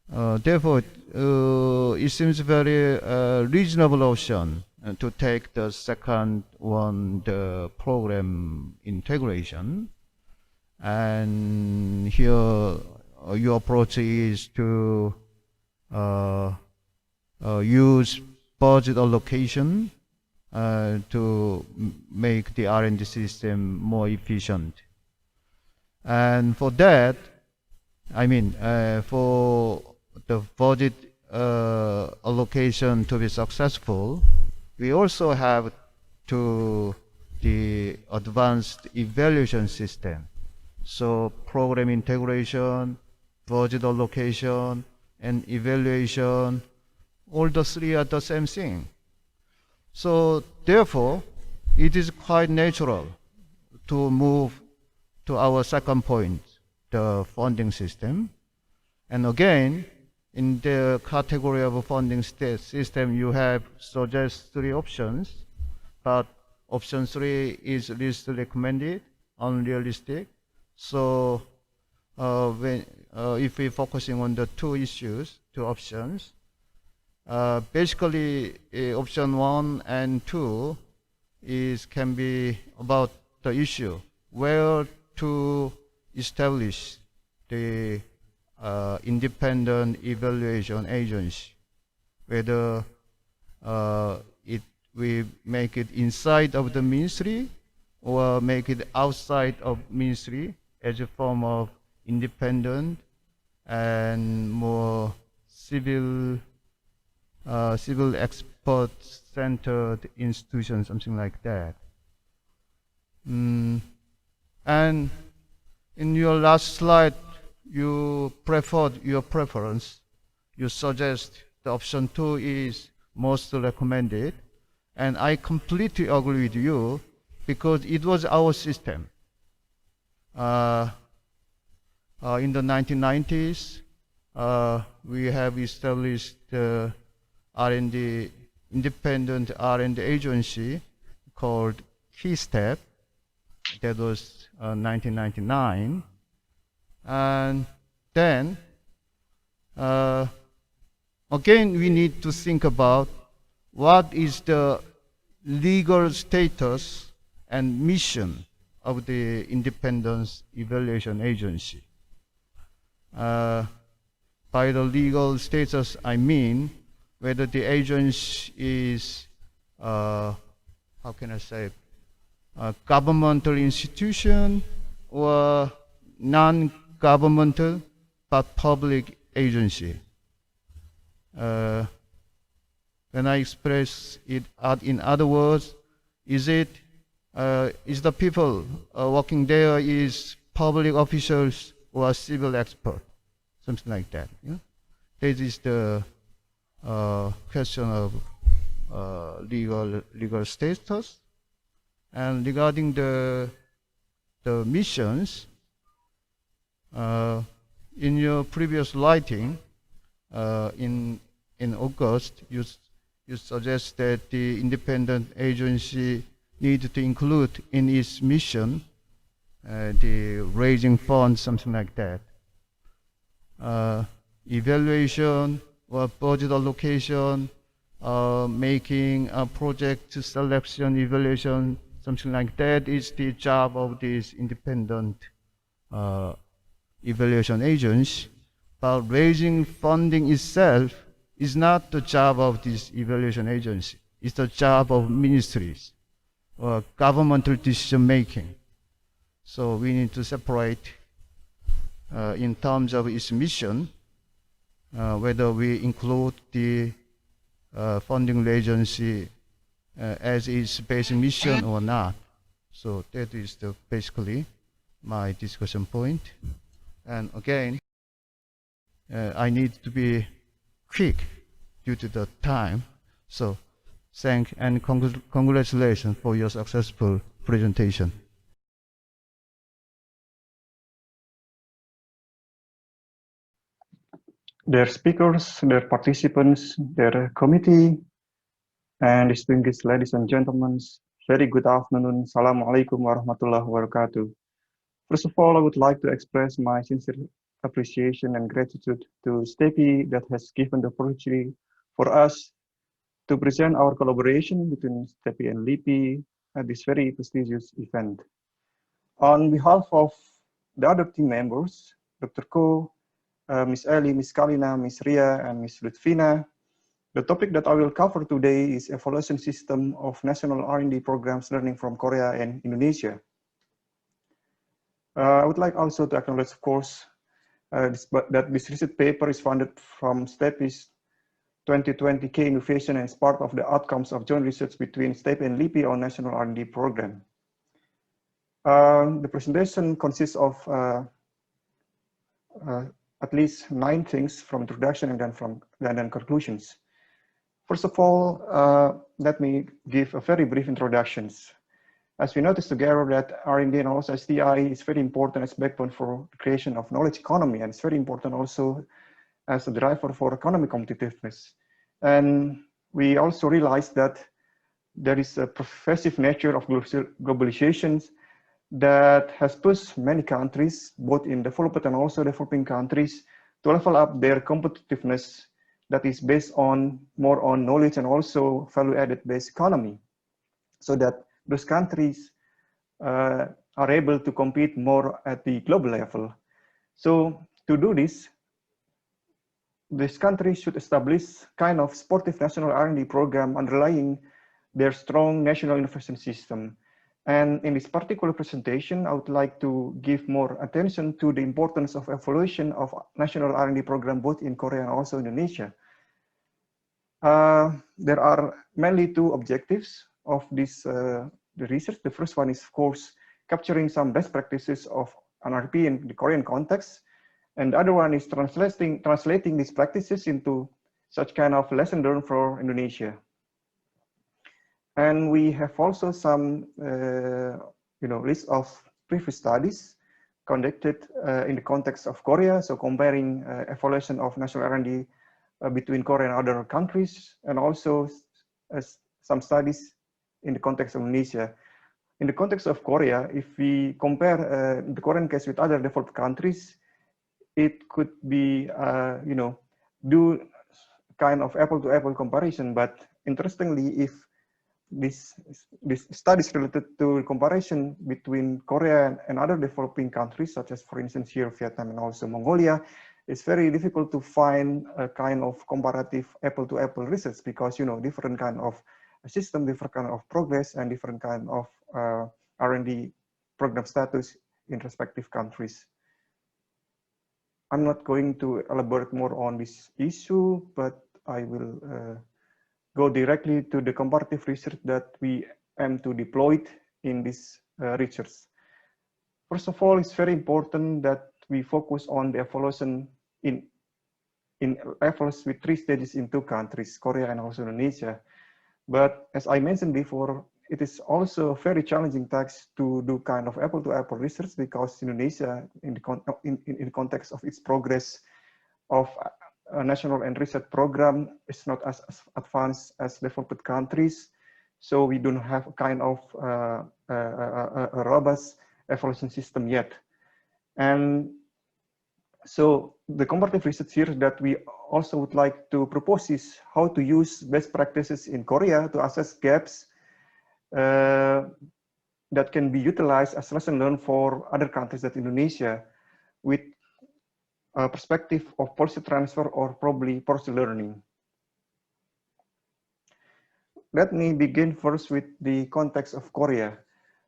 Therefore, it seems very reasonable option to take the second one, the program integration. And here your approach is to use budget allocation to make the R&D system more efficient. And for that, I mean, for the budget allocation to be successful, we also have to the advanced evaluation system. So program integration, budget allocation, and evaluation, all the three are the same thing. So therefore, it is quite natural to move to our second point, the funding system. And again, in the category of a funding system, you have suggest three options, but option 3 is least recommended, unrealistic. So if we're focusing on the two options, basically option 1 and 2 can be about the issue where to establish the independent evaluation agency, whether we make it inside of the ministry or make it outside of ministry as a form of independent and more civil expert-centered institution, something like that. And in your last slide, you preferred your preference. You suggest the option 2 is most recommended, and I completely agree with you because it was our system. In the 1990s, we have established the R&D independent R&D agency called Key Step. That was 1999. And then, again, we need to think about what is the legal status and mission of the independence evaluation agency. By the legal status, I mean whether the agency is, how can I say, a governmental institution or non-governmental but public agency. When I express it in other words, is the people working there is public officials or civil expert, something like that. Yeah? This is the question of legal status. And regarding the missions, in your previous writing, in August, you suggest that the independent agency needed to include in its mission the raising funds, something like that. Evaluation or budget allocation, making a project selection, evaluation, something like that is the job of this independent evaluation agency. But raising funding itself is not the job of this evaluation agency. It's the job of ministries or governmental decision making. So we need to separate in terms of its mission, whether we include the funding agency as its basic mission or not. So that is basically my discussion point. And again, I need to be quick due to the time. So thank and congratulations for your successful presentation. Dear speakers, dear participants, dear committee, and distinguished ladies and gentlemen, very good afternoon. Assalamualaikum warahmatullahi wabarakatuh. First of all, I would like to express my sincere appreciation and gratitude to STEPI that has given the opportunity for us to present our collaboration between STEPI and LIPI at this very prestigious event. On behalf of the other team members, Dr. Ko, Ms. Eli, Ms. Kalina, Ms. Ria, and Ms. Lutfina, the topic that I will cover today is evaluation system of national R&D programs learning from Korea and Indonesia. I would like also to acknowledge, of course, that this research paper is funded from STEPI's 2020 K Innovation and is part of the outcomes of joint research between STEPI and LIPI on national R&D program. The presentation consists of at least 9 things from introduction and then conclusions. First of all, let me give a very brief introductions. As we noticed together that R&D and also STI is very important as backbone for the creation of knowledge economy, and it's very important also as a driver for economic competitiveness. And we also realized that there is a pervasive nature of globalization that has pushed many countries, both in developed and also developing countries, to level up their competitiveness that is based on more on knowledge and also value-added based economy, so that those countries are able to compete more at the global level. So to do this countries should establish kind of sportive national R&D program underlying their strong national innovation system. And in this particular presentation, I would like to give more attention to the importance of evaluation of national R&D program both in Korea and also Indonesia. There are mainly 2 objectives of this the research. The first one is, of course, capturing some best practices of NRP in the Korean context, and the other one is translating these practices into such kind of lesson learned for Indonesia. And we have also some list of previous studies conducted in the context of Korea, so comparing evaluation of national R&D between Korea and other countries, and also some studies in the context of Indonesia. In the context of Korea, if we compare the Korean case with other developed countries, it could be, do kind of apple-to-apple comparison. But interestingly, if this studies related to comparison between Korea and other developing countries, such as, for instance, here Vietnam and also Mongolia, it's very difficult to find a kind of comparative apple-to-apple research, because different kind of system, different kind of progress, and different kind of R&D program status in respective countries. I'm not going to elaborate more on this issue, but I will go directly to the comparative research that we aim to deploy in this research. First of all, it's very important that we focus on the evaluation in efforts with 3 stages in 2 countries, Korea and also Indonesia. But as I mentioned before, it is also a very challenging task to do kind of apple-to-apple research, because Indonesia, in the context of its progress of a national and research program, is not as advanced as developed countries. So we don't have a kind of a robust evaluation system yet. And so the comparative research here that we also would like to propose is how to use best practices in Korea to assess gaps that can be utilized as lesson learned for other countries than Indonesia, with a perspective of policy transfer or probably policy learning. Let me begin first with the context of Korea.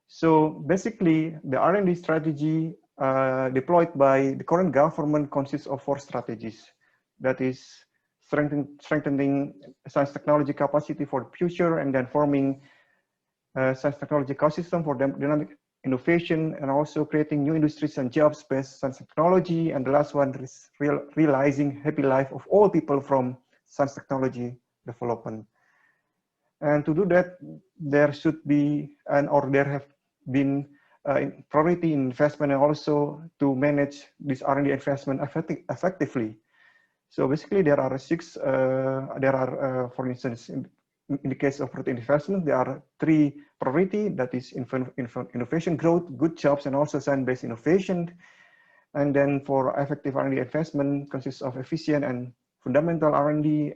So basically, the R&D strategy deployed by the Korean government consists of 4 strategies. That is strengthening science technology capacity for the future, and then forming science technology ecosystem for dynamic innovation, and also creating new industries and jobs based on science technology. And the last one is realizing happy life of all people from science technology development. And to do that, there should be, there have been priority investment, and also to manage this R&D investment effectively. So basically, there are 6. For instance, in the case of priority investment, there are 3 priority. That is innovation growth, good jobs, and also science-based innovation. And then for effective R&D investment consists of efficient and fundamental R&D,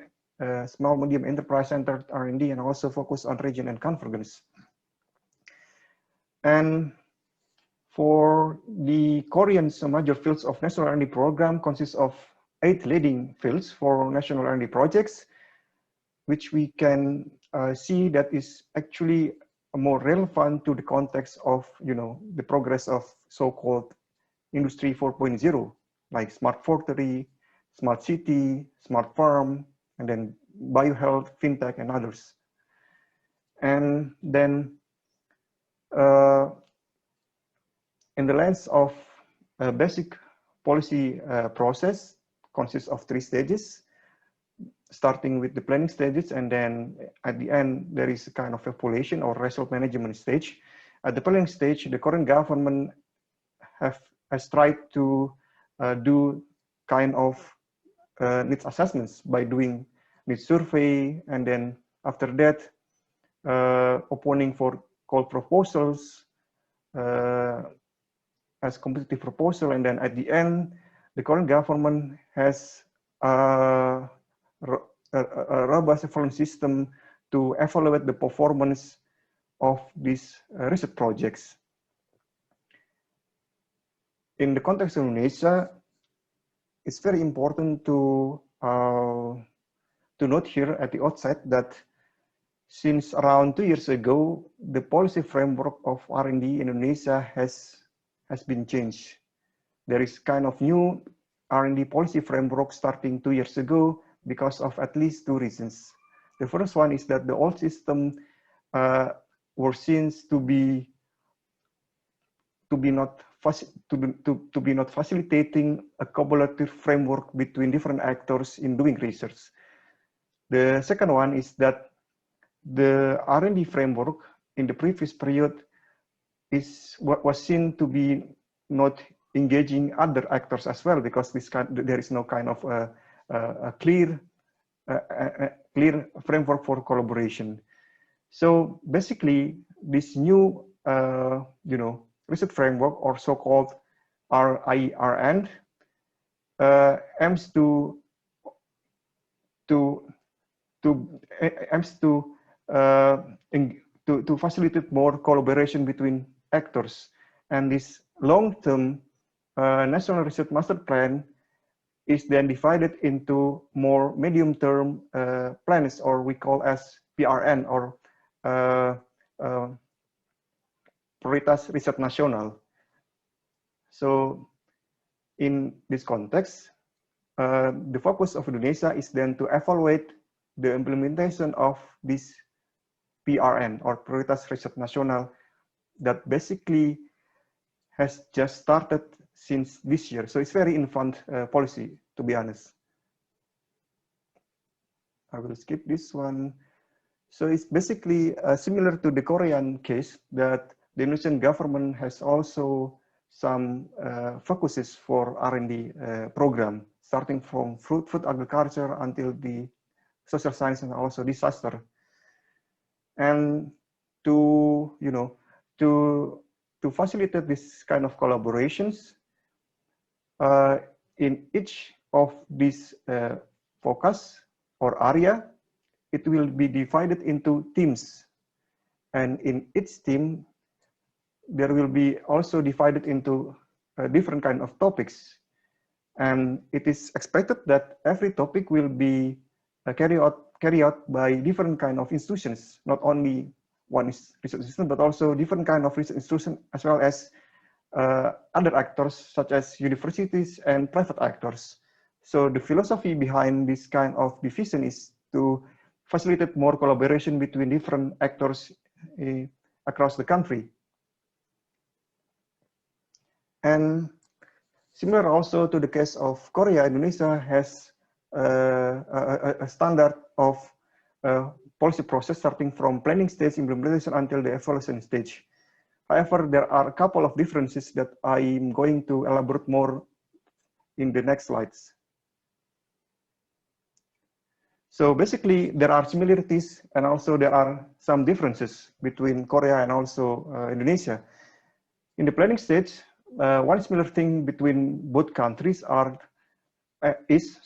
small, medium enterprise-centered R&D, and also focus on region and convergence. And for the Korean, major fields of national R&D program consists of 8 leading fields for national R&D projects, which we can see that is actually more relevant to the context of the progress of so-called Industry 4.0, like smart factory, smart city, smart farm, and then biohealth, fintech, and others. And then In the lens of a basic policy process consists of 3 stages, starting with the planning stages, and then at the end there is a kind of evaluation or result management stage. At the planning stage, the current government has tried to do kind of needs assessments by doing needs survey, and then after that opening for call proposals as competitive proposal, and then at the end the current government has a robust evaluation system to evaluate the performance of these research projects. In the context of Indonesia, it's very important to note here at the outset that since around 2 years ago, the policy framework of R&D in Indonesia has been changed. There is kind of new R&D policy framework starting 2 years ago because of at least 2 reasons. The first one is that the old system were seen to be not facilitating a collaborative framework between different actors in doing research. The second one is that the R&D framework in the previous period was seen to be not engaging other actors as well, because there is no kind of a clear framework for collaboration. So basically, this new research framework, or so-called RIRN, aims to facilitate more collaboration between actors. And this long-term National Research Master Plan is then divided into more medium-term plans, or we call as PRN, or Prioritas Riset Nasional. So in this context, the focus of Indonesia is then to evaluate the implementation of this PRN, or Prioritas Riset Nasional, that basically has just started since this year. So it's very infant policy, to be honest. I will skip this one. So it's basically similar to the Korean case, that the Indonesian government has also some focuses for R&D program, starting from food agriculture until the social science and also disaster. And to facilitate this kind of collaborations, in each of these focus or area, it will be divided into teams, and in each team there will be also divided into different kind of topics, and it is expected that every topic will be carried out by different kind of institutions, not only one is research institution, but also different kind of research institution, as well as other actors such as universities and private actors. So the philosophy behind this kind of division is to facilitate more collaboration between different actors across the country. And similar also to the case of Korea, Indonesia has a standard of policy process starting from planning stage, implementation, until the evaluation stage. However, there are a couple of differences that I'm going to elaborate more in the next slides. So basically, there are similarities and also there are some differences between Korea and also Indonesia. In the planning stage, one similar thing between both countries is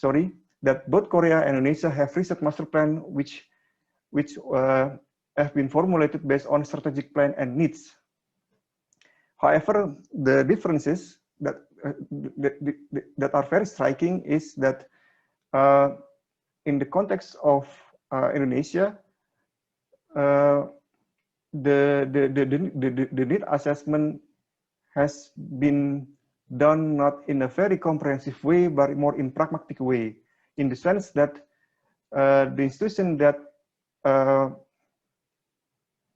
that both Korea and Indonesia have research master plan which have been formulated based on strategic plan and needs. However, the differences that are very striking is that in the context of Indonesia, the need assessment has been done not in a very comprehensive way, but more in pragmatic way, in the sense that the institution that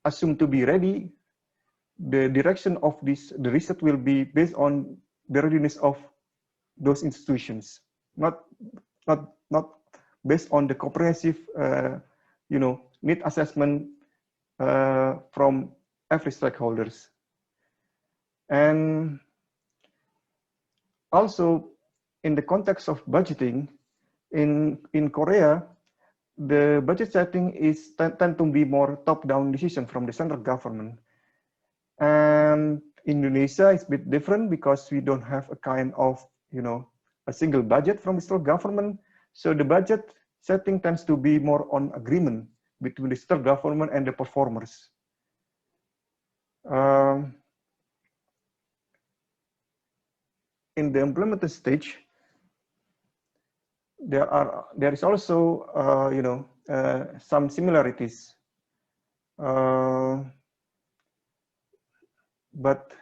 assumed to be ready the direction of the research will be based on the readiness of those institutions, not based on the comprehensive, need assessment from every stakeholders. And also, in the context of budgeting, in Korea, the budget setting is tend to be more top-down decision from the central government. And Indonesia is a bit different because we don't have a kind of, a single budget from the state government. So the budget setting tends to be more on agreement between the state government and the performers. In the implementation stage, there is also some similarities, but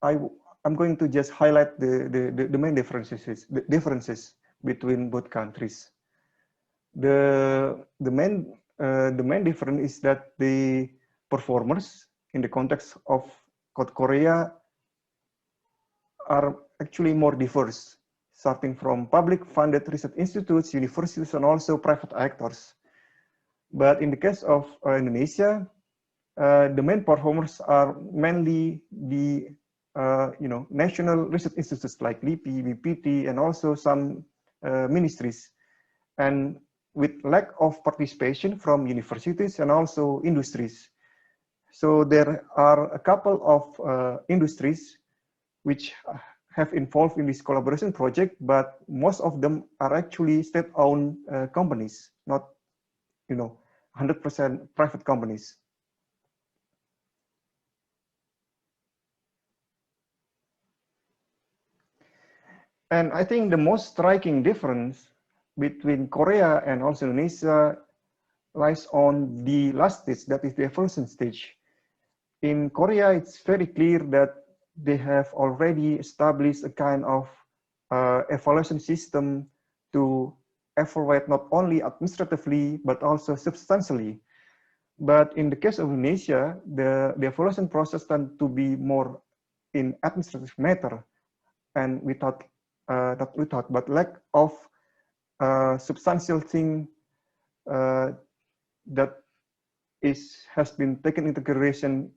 I'm going to just highlight the main differences between both countries. The main difference is that the performers in the context of Korea are actually more diverse, starting from public-funded research institutes, universities, and also private actors. But in the case of Indonesia, the main performers are mainly the national research institutes like LIPI, BPT, and also some ministries, and with lack of participation from universities and also industries. So there are a couple of industries which have involved in this collaboration project, but most of them are actually state-owned companies, not 100% private companies. And I think the most striking difference between Korea and also Indonesia lies on the last stage, that is the evolution stage. In Korea, it's very clear that they have already established a kind of evaluation system to evaluate not only administratively, but also substantially. But in the case of Indonesia, the evaluation process tends to be more in administrative matter and but lack of substantial thing that has been taken into consideration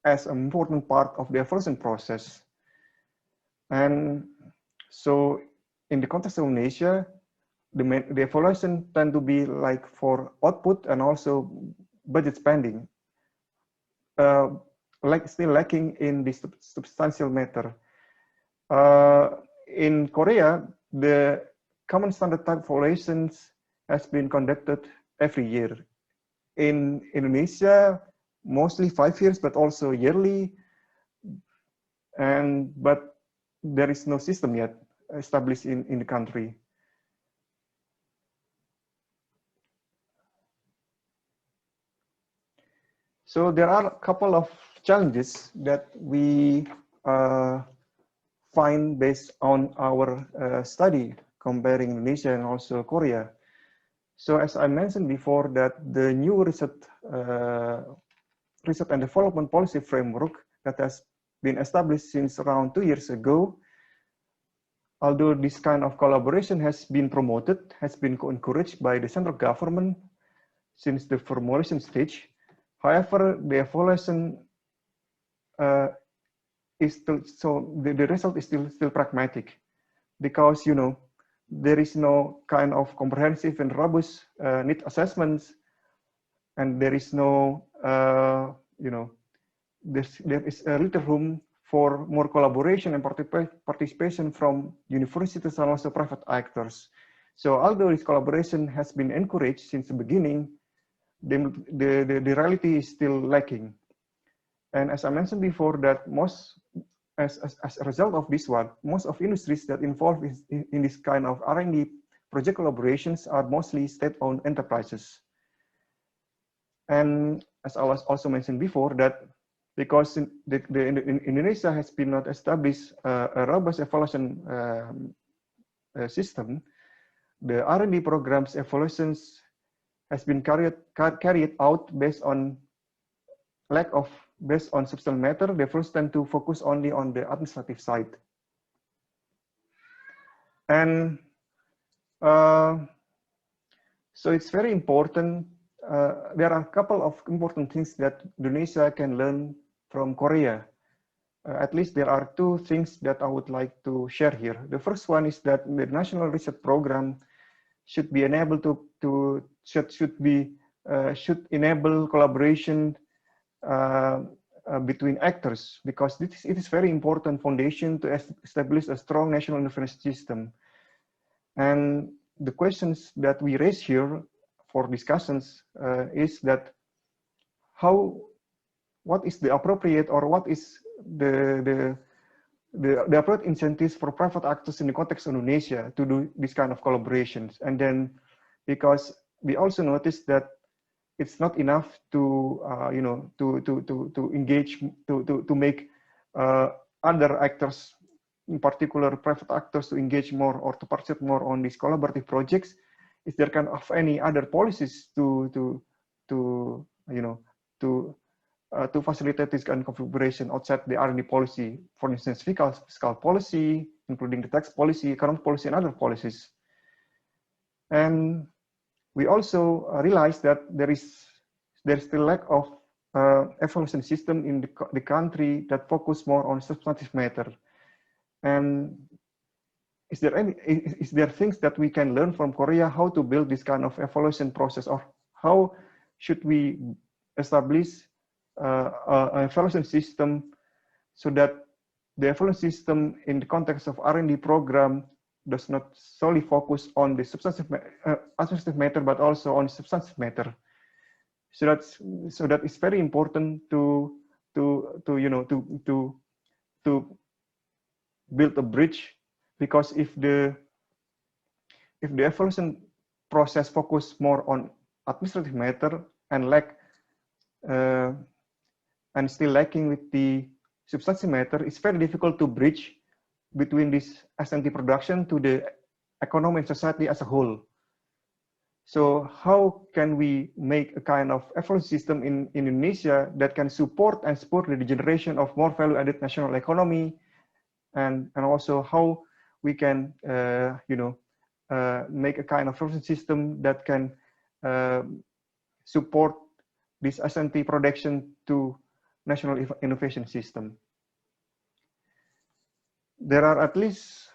as an important part of the evaluation process. And so in the context of Indonesia, the evaluation tend to be like for output and also budget spending, still lacking in the substantial matter. In Korea, the common standard type evaluations has been conducted every year. In Indonesia, mostly 5 years, but also yearly. But there is no system yet established in the country. So there are a couple of challenges that we find based on our study comparing Indonesia and also Korea. So as I mentioned before, that the new research and development policy framework that has been established since around 2 years ago, although this kind of collaboration has been promoted, has been encouraged by the central government since the formulation stage. However, the evaluation is still, so the result is still pragmatic, because there is no kind of comprehensive and robust need assessments, and there is no there is a little room for more collaboration and participation from universities and also private actors. So although this collaboration has been encouraged since the beginning, the reality is still lacking. And as I mentioned before, that as a result of this one, most of industries that involved in this kind of R&D project collaborations are mostly state-owned enterprises. And as I was also mentioned before, that because Indonesia has been not established a robust evaluation system, the R&D programs evaluations has been carried out based on lack of based on substantial matter, they first tend to focus only on the administrative side. And so it's very important. There are a couple of important things that Indonesia can learn from Korea. At least there are two things that I would like to share here. The first one is that the national research program should be enabled should enable collaboration between actors, because it is very important foundation to establish a strong national innovation system. And the questions that we raise here for discussions is that what is the appropriate, or what is the appropriate incentives for private actors in the context of Indonesia to do this kind of collaborations. And then, because we also noticed that it's not enough to to engage to make other actors, in particular private actors, to engage more or to participate more on these collaborative projects. Is there kind of any other policies to facilitate this kind of configuration outside the R&D policy, for instance, fiscal policy, including the tax policy, economic policy, and other policies. And we also realized that there's still lack of evaluation system in the country that focus more on substantive matter. And is there things that we can learn from Korea how to build this kind of evaluation process, or how should we establish an evaluation system so that the evaluation system in the context of R&D program does not solely focus on the administrative matter, but also on substantive matter. So that it's very important to build a bridge, because if the evaluation process focus more on administrative matter and still lacking with the substantive matter, it's very difficult to bridge between this S&T production to the economy and society as a whole. So how can we make a kind of evaluation system in Indonesia that can support the generation of more value-added national economy, and also how we can make a kind of evaluation system that can support this S&T production to national innovation system. There are at least,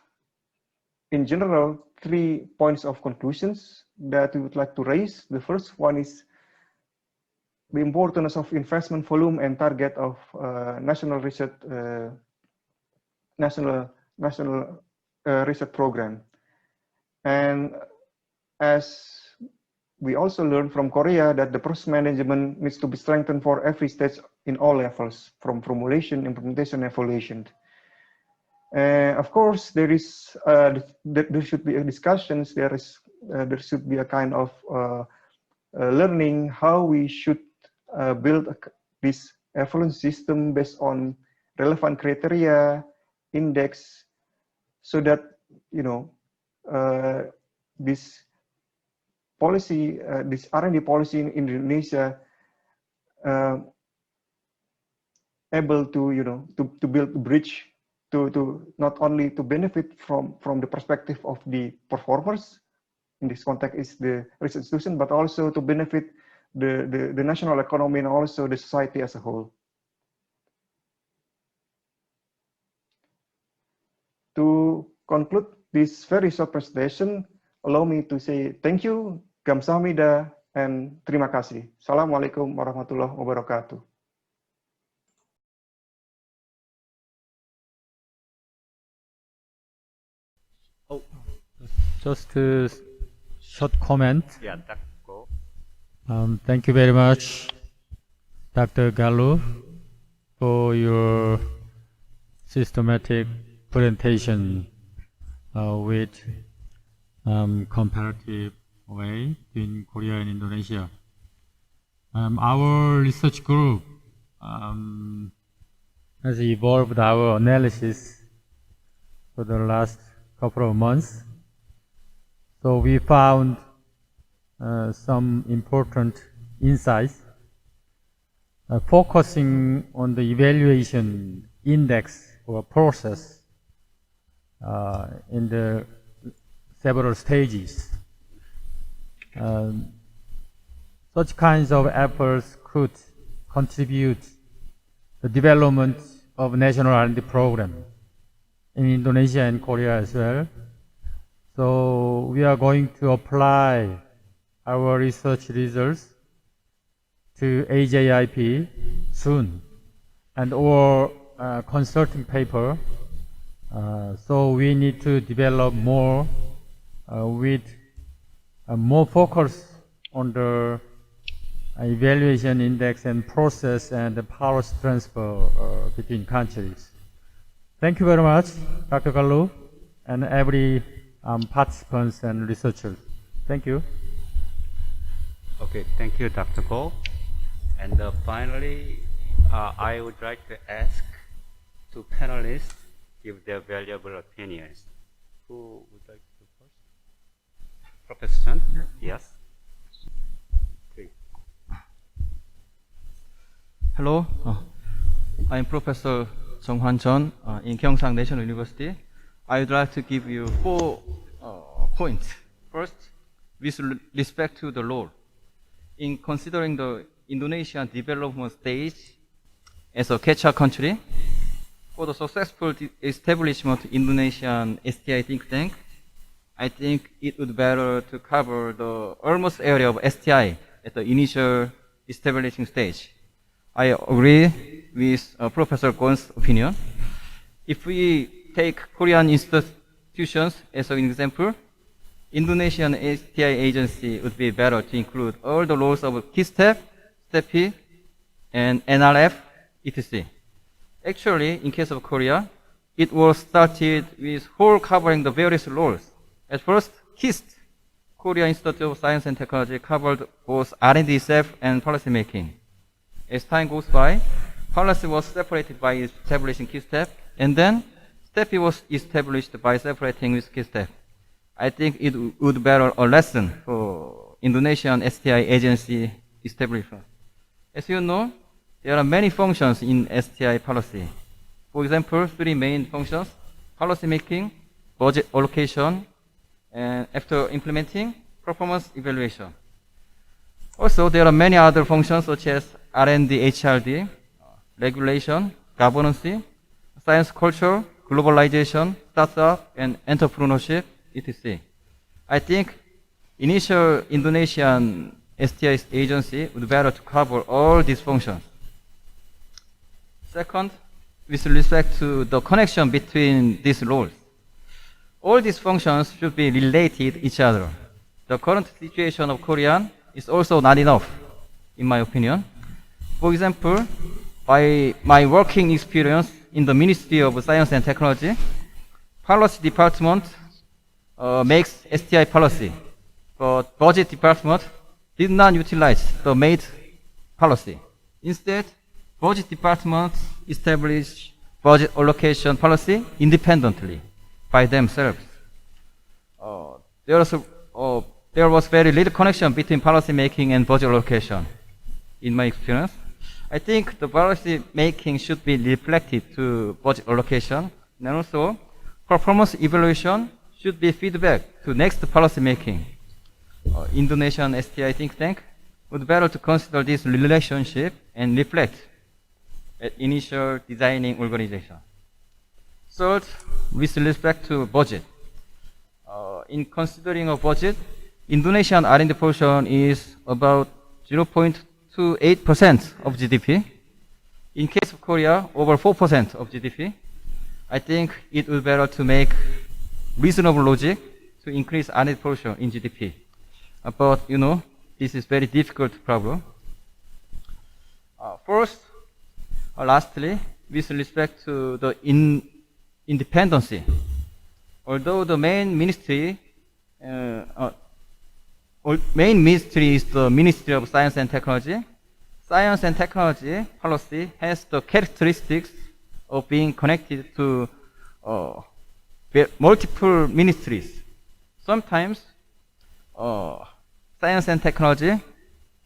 in general, 3 points of conclusions that we would like to raise. The first one is the importance of investment volume and target of national research research program. And as we also learned from Korea, that the process management needs to be strengthened for every stage in all levels, from formulation, implementation, evaluation. Of course, there should be a discussions. There should be a kind of learning how we should build this evaluation system based on relevant criteria, index, so that this policy, this R&D policy in Indonesia, able to build a bridge to not only to benefit from the perspective of the performers, in this context is the research institution, but also to benefit the national economy and also the society as a whole. To conclude this very short presentation, allow me to say thank you, Kamsahamnida, and terima kasih. Assalamualaikum warahmatullahi wabarakatuh. Oh, Just a short comment. yeah, that go. Thank you very much, Dr. Galuh, for your systematic presentation with comparative way in Korea and Indonesia. Our research group has evolved our analysis for the last couple of months. So we found some important insights. focusing on the evaluation index or process in the several stages. Such kinds of efforts could contribute the development of national R&D program in Indonesia and Korea as well. So we are going to apply our research results to AJIP soon, and or consulting paper. So we need to develop more with more focus on the evaluation index and process and the power transfer between countries. Thank you very much, Dr. Galuh, and every participants and researchers. Thank you. Okay, thank you, Dr. Ko. And finally, I would like to ask two panelists give their valuable opinions. Who would like to go first? Professor Chun? Yes. Please. Hello, I'm Professor Jeonghwan in Gyeongsang National University. I would like to give you 4 points. First, with respect to the role. In considering the Indonesian development stage as a catch-up country, for the successful establishment of Indonesian STI think tank, I think it would be better to cover the almost area of STI at the initial establishing stage. I agree with Professor Kwon's opinion. If we take Korean institutions as an example, Indonesian STI agency would be better to include all the roles of key step, STEPI, and NRF, etc. Actually, in case of Korea, it was started with whole covering the various roles. At first, KIST, Korea Institute of Science and Technology, covered both R&D itself and policy making. As time goes by, policy was separated by establishing key step, and then STEPI was established by separating with key step. I think it would be a lesson for Indonesian STI agency establishment. As you know, there are many functions in STI policy. For example, 3 main functions: policy making, budget allocation, and after implementing, performance evaluation. Also, there are many other functions such as R&D, HRD, regulation, governance, science culture, globalization, startup, and entrepreneurship, etc. I think initial Indonesian STI agency would be better to cover all these functions. Second, with respect to the connection between these roles, all these functions should be related each other. The current situation of Korean is also not enough, in my opinion. For example, by my working experience in the Ministry of Science and Technology, policy department makes STI policy, but budget department did not utilize the made policy. Instead, budget department established budget allocation policy independently by themselves. There was very little connection between policy making and budget allocation, in my experience. I think the policy making should be reflected to budget allocation, and also performance evaluation should be feedback to next policy making. Indonesian STI think tank would better to consider this relationship and reflect at initial designing organization. Third, with respect to budget. In considering a budget, Indonesian R&D portion is about 0.28% of GDP. In case of Korea, over 4% of GDP. I think it would be better to make reasonable logic to increase R&D portion in GDP. But, you know, this is very difficult problem. First, lastly, with respect to the independency. Although the main ministry is the Ministry of Science and Technology, science and technology policy has the characteristics of being connected to multiple ministries. Sometimes science and technology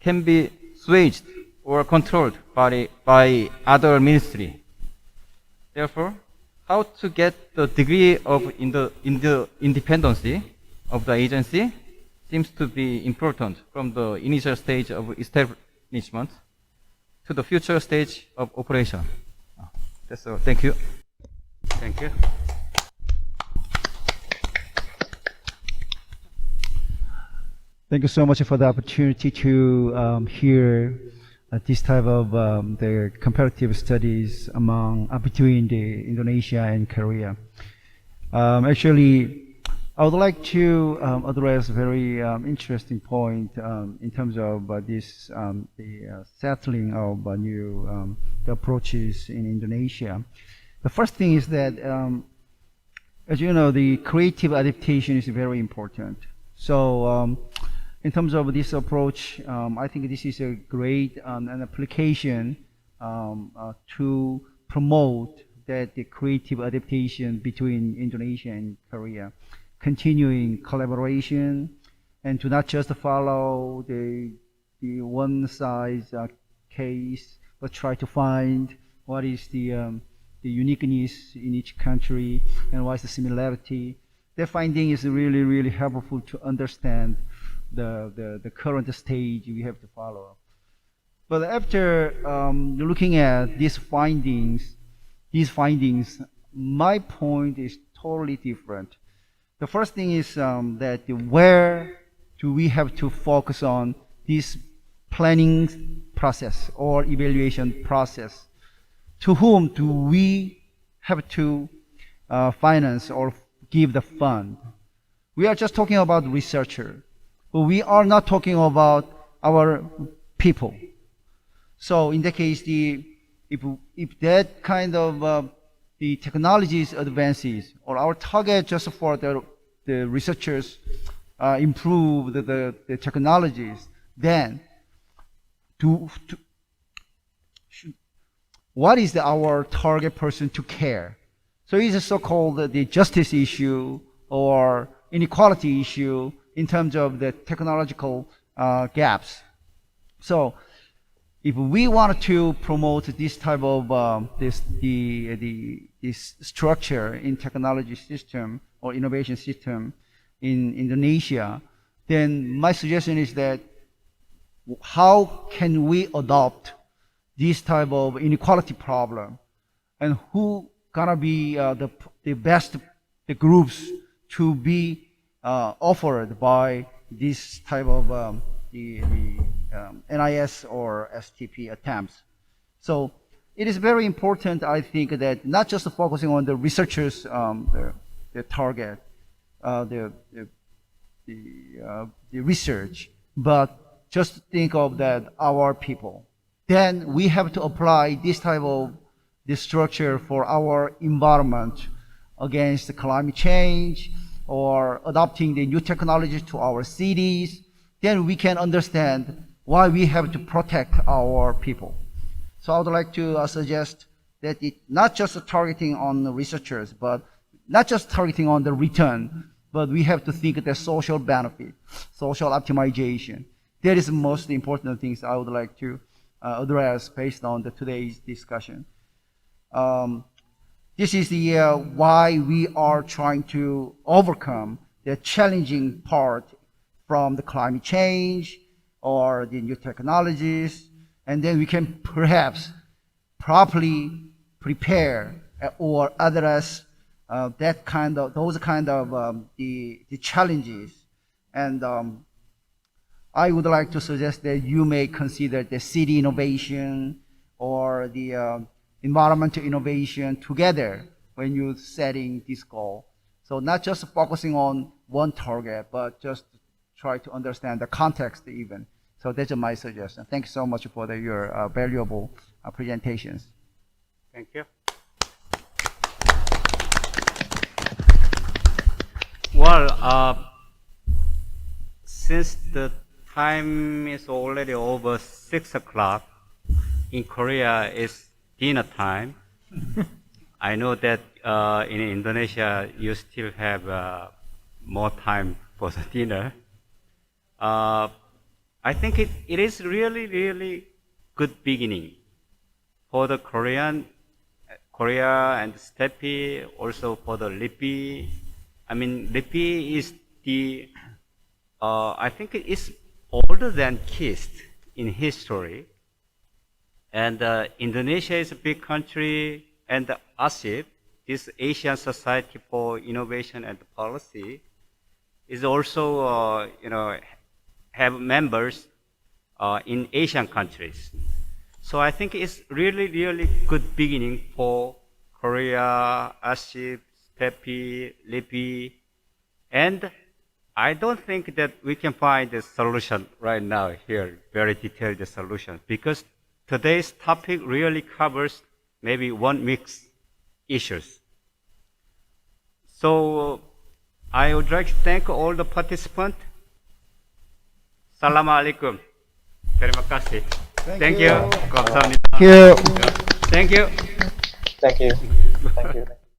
can be switched or controlled by other ministry. Therefore, how to get the degree of independency of the agency seems to be important from the initial stage of establishment to the future stage of operation. That's all. Thank you. Thank you. Thank you so much for the opportunity to hear this type of the comparative studies between the Indonesia and Korea. Actually, I would like to address a very interesting point in terms of this the settling of new the approaches in Indonesia. The first thing is that, as you know, the creative adaptation is very important. So, in terms of this approach, I think this is a great an application to promote that the creative adaptation between Indonesia and Korea, continuing collaboration, and to not just follow the one size case, but try to find what is the uniqueness in each country and what is the similarity. Their finding is really, really helpful to understand the current stage we have to follow. But after looking at these findings, my point is totally different. The first thing is that where do we have to focus on this planning process or evaluation process? To whom do we have to finance or give the fund? We are just talking about researcher. We are not talking about our people. So in that case, if that kind of the technologies advances, or our target just for the researchers improve the technologies, then what is our target person to care? So it's a so-called the justice issue or inequality issue in terms of the technological gaps. So if we want to promote this type of this structure in technology system or innovation system in Indonesia, then my suggestion is that how can we adopt this type of inequality problem, and who gonna be the best the groups to be offered by this type of the NIS or STP attempts. So it is very important, I think, that not just focusing on the researchers, the target, the research, but just think of that our people. Then we have to apply this type of this structure for our environment against the climate change, or adopting the new technologies to our cities. Then we can understand why we have to protect our people. So I would like to suggest that it not just targeting on the researchers, but not just targeting on the return, but we have to think of the social benefit, social optimization. That is the most important things I would like to address based on today's discussion. This is the why we are trying to overcome the challenging part from the climate change or the new technologies, and then we can perhaps properly prepare or address those kind of the challenges. And I would like to suggest that you may consider the city innovation or the environmental innovation together when you're setting this goal. So not just focusing on one target, but just try to understand the context even. So that's my suggestion. Thank you so much for your valuable presentations. Thank you. Well, since the time is already over 6 o'clock, in Korea it's dinner time. I know that in Indonesia you still have more time for the dinner. I think it is really good beginning for the Korea and steppe, also for the Lipi. I mean, Lipi is the, I think it is older than KIST in history. And Indonesia is a big country, and the ASIP, this Asian Society for Innovation and Policy, is also, have members in Asian countries. So I think it's really, really good beginning for Korea, ASIP, steppe, Lipi, and I don't think that we can find a solution right now here, very detailed solution, because today's topic really covers maybe one mix issues. So I would like to thank all the participants. Assalamualaikum. Terima kasih. Thank you. Kamsahamnida. Thank you. Thank you. Thank you. Thank you.